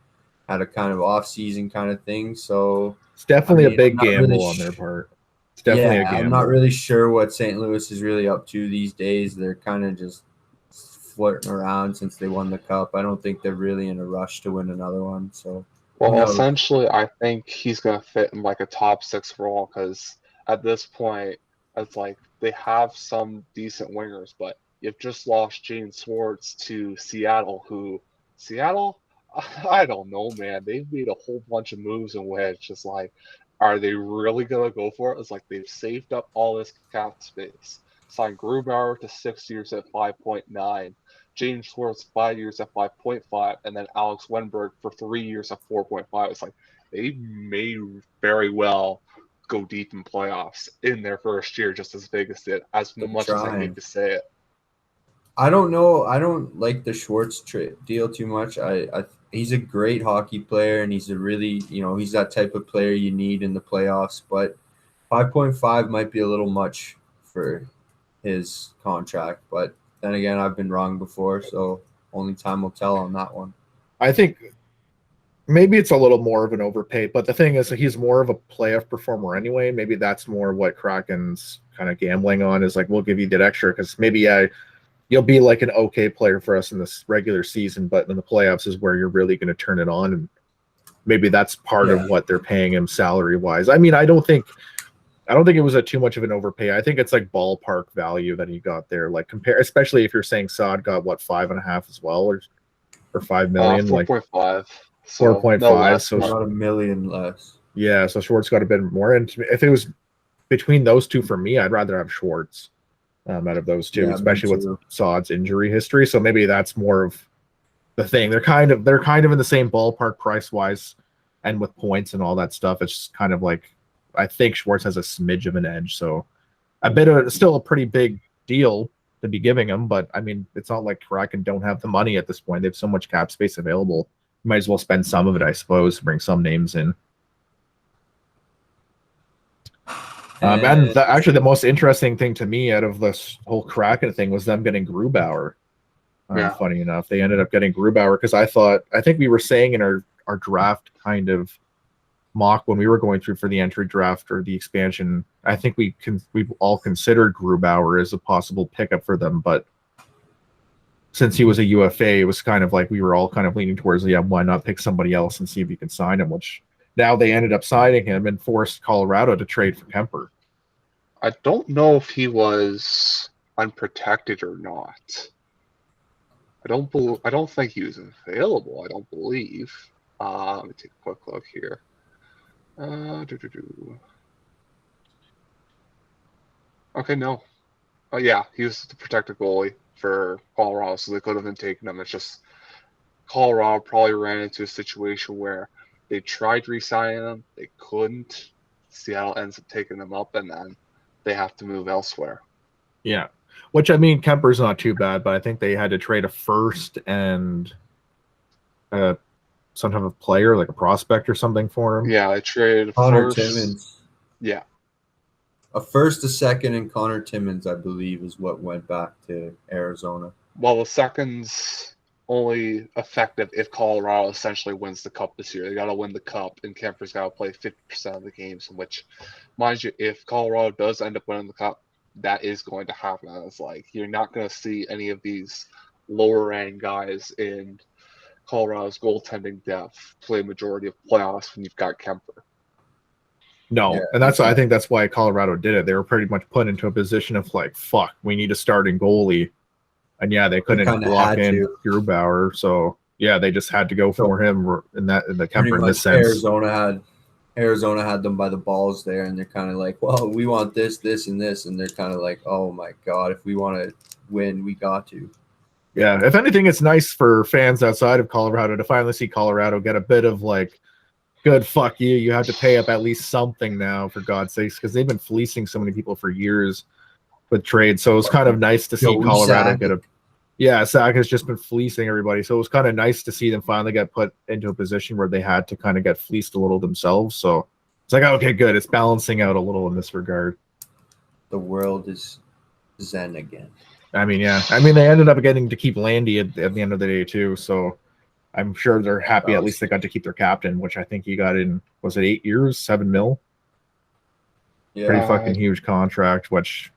had a kind of off-season kind of thing. So it's definitely a big gamble on their part. It's definitely a gamble. I'm not really sure what St. Louis is really up to these days. They're kind of just flirting around since they won the cup. I don't think they're really in a rush to win another one. So, essentially, I think he's going to fit in like a top 6 role, because at this point, it's like they have some decent wingers, but you've just lost James Schwartz to Seattle, I don't know, man. They've made a whole bunch of moves in which just like, are they really going to go for it? It's like they've saved up all this cap space. Signed Grubauer to 6 years at 5.9, James Schwartz 5 years at 5.5, and then Alex Wenberg for 3 years at 4.5. It's like they may very well go deep in playoffs in their first year, just as Vegas did, as much as I hate to say it. I don't know. I don't like the Schwartz deal too much. He's a great hockey player, and he's a really, he's that type of player you need in the playoffs. But 5.5 might be a little much for his contract. But then again, I've been wrong before, so only time will tell on that one. I think maybe it's a little more of an overpay, but the thing is, he's more of a playoff performer anyway. Maybe that's more what Kraken's kind of gambling on, is like, we'll give you that extra because maybe you'll be like an okay player for us in this regular season, but in the playoffs is where you're really going to turn it on. And maybe that's part of what they're paying him salary wise. I mean, I don't think I don't think it was too much of an overpay. I think it's like ballpark value that he got there. Like compare, especially if you're saying Saad got what 5.5 as well, or 5 million, like 4.5. 4.5. So About $1 million less. yeah, so Schwartz got a bit more. And if it was between those two for me, I'd rather have Schwartz out of those two, especially with Saad's injury history. So maybe that's more of the thing. They're kind of in the same ballpark price wise, and with points and all that stuff. It's just kind of like I think Schwartz has a smidge of an edge. So still a pretty big deal to be giving him, but I mean it's not like Kraken don't have the money at this point. They have so much cap space available. You might as well spend some of it, I suppose, to bring some names in. Actually, the most interesting thing to me out of this whole Kraken thing was them getting Grubauer. Funny enough, they ended up getting Grubauer because I think we were saying in our draft kind of mock when we were going through for the entry draft or the expansion, I think we've all considered Grubauer as a possible pickup for them, but since he was a UFA, it was kind of like we were all kind of leaning towards, why not pick somebody else and see if you can sign him, which now they ended up signing him and forced Colorado to trade for Kemper. I don't know if he was unprotected or not. I don't think he was available. I don't believe. Let me take a quick look here. Okay, no. Yeah, he was the protected goalie for Colorado, so they could have been taking him. It's just Colorado probably ran into a situation where they tried re-signing him, they couldn't. Seattle ends up taking them up, and then they have to move elsewhere. Yeah, which I mean, Kemper's not too bad, but I think they had to trade a first and some type of player, like a prospect or something for him. Yeah, I traded Connor first. Timmins. Yeah. A first, a second, and Connor Timmins, I believe, is what went back to Arizona. Well, the second's only effective if Colorado essentially wins the Cup this year. They got to win the Cup, and Kemper's got to play 50% of the games, in which, mind you, if Colorado does end up winning the Cup, that is going to happen. It's like you're not going to see any of these lower-end guys in Colorado's goaltending depth play a majority of playoffs when you've got Kemper. No, and I think that's why Colorado did it. They were pretty much put into a position of like, fuck, we need a starting goalie. And yeah, they couldn't lock in Grubauer, so yeah, they just had to go for him in the Kemper in this sense. Arizona had them by the balls there, and they're kind of like, well, we want this, this, and this, and they're kind of like, oh my god, if we want to win, we got to. Yeah, if anything, it's nice for fans outside of Colorado to finally see Colorado get a bit of like, good, fuck you. You have to pay up at least something now, for God's sakes, because they've been fleecing so many people for years with trade. So it was kind of nice to see Colorado get a. Yeah, Sack has just been fleecing everybody. So it was kind of nice to see them finally get put into a position where they had to kind of get fleeced a little themselves. So it's like, okay, good. It's balancing out a little in this regard. The world is zen again. I mean, yeah. I mean, they ended up getting to keep Landy at the end of the day, too. So I'm sure they're happy. At least they got to keep their captain, which I think he got in, was it 8 years, $7 million? Yeah. Pretty fucking huge contract, which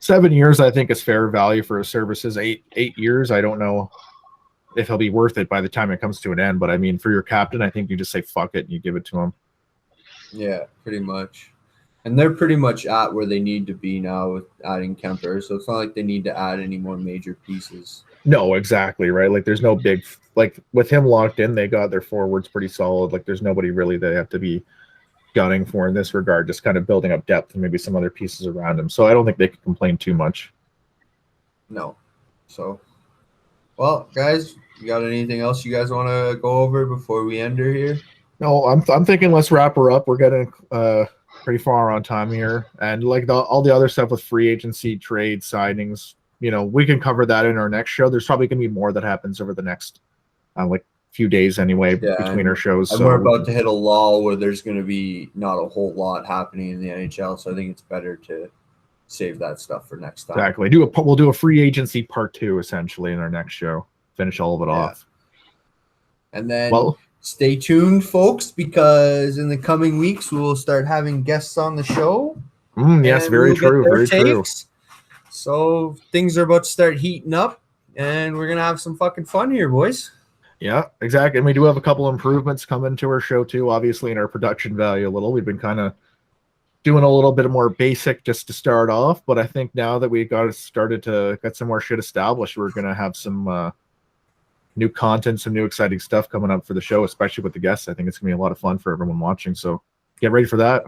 7 years, I think, is fair value for his services. 8 years, I don't know if he'll be worth it by the time it comes to an end. But I mean, for your captain, I think you just say fuck it and you give it to him. Yeah, pretty much. And they're pretty much at where they need to be now with adding Kemper. So it's not like they need to add any more major pieces. No, exactly, right? Like, there's no big – like, with him locked in, they got their forwards pretty solid. Like, there's nobody really they have to be gunning for in this regard, just kind of building up depth and maybe some other pieces around him. So I don't think they can complain too much. No. So, well, guys, you got anything else you guys want to go over before we end her here? No, I'm thinking let's wrap her up. We're getting pretty far on time here. And like all the other stuff with free agency, trade, signings, you know, we can cover that in our next show. There's probably going to be more that happens over the next few days anyway between our shows. And we're about to hit a lull where there's going to be not a whole lot happening in the NHL. So I think it's better to save that stuff for next time. Exactly. We'll do a free agency part 2 essentially in our next show. Finish all of it off. And then stay tuned, folks, because in the coming weeks we'll start having guests on the show. Yes, very true. Very true. So things are about to start heating up, and we're gonna have some fucking fun here, boys. Yeah, exactly. And we do have a couple improvements coming to our show too, obviously in our production value a little. We've been kind of doing a little bit more basic just to start off, but I think now that we got started to get some more shit established, we're gonna have some new content, some new exciting stuff coming up for the show, especially with the guests. I think it's gonna be a lot of fun for everyone watching. So get ready for that.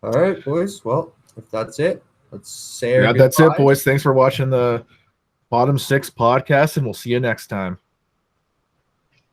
All right, boys. Well, if that's it, let's say our Yeah, that's it, goodbyes. boys. Thanks for watching the Bottom Six podcast, and we'll see you next time.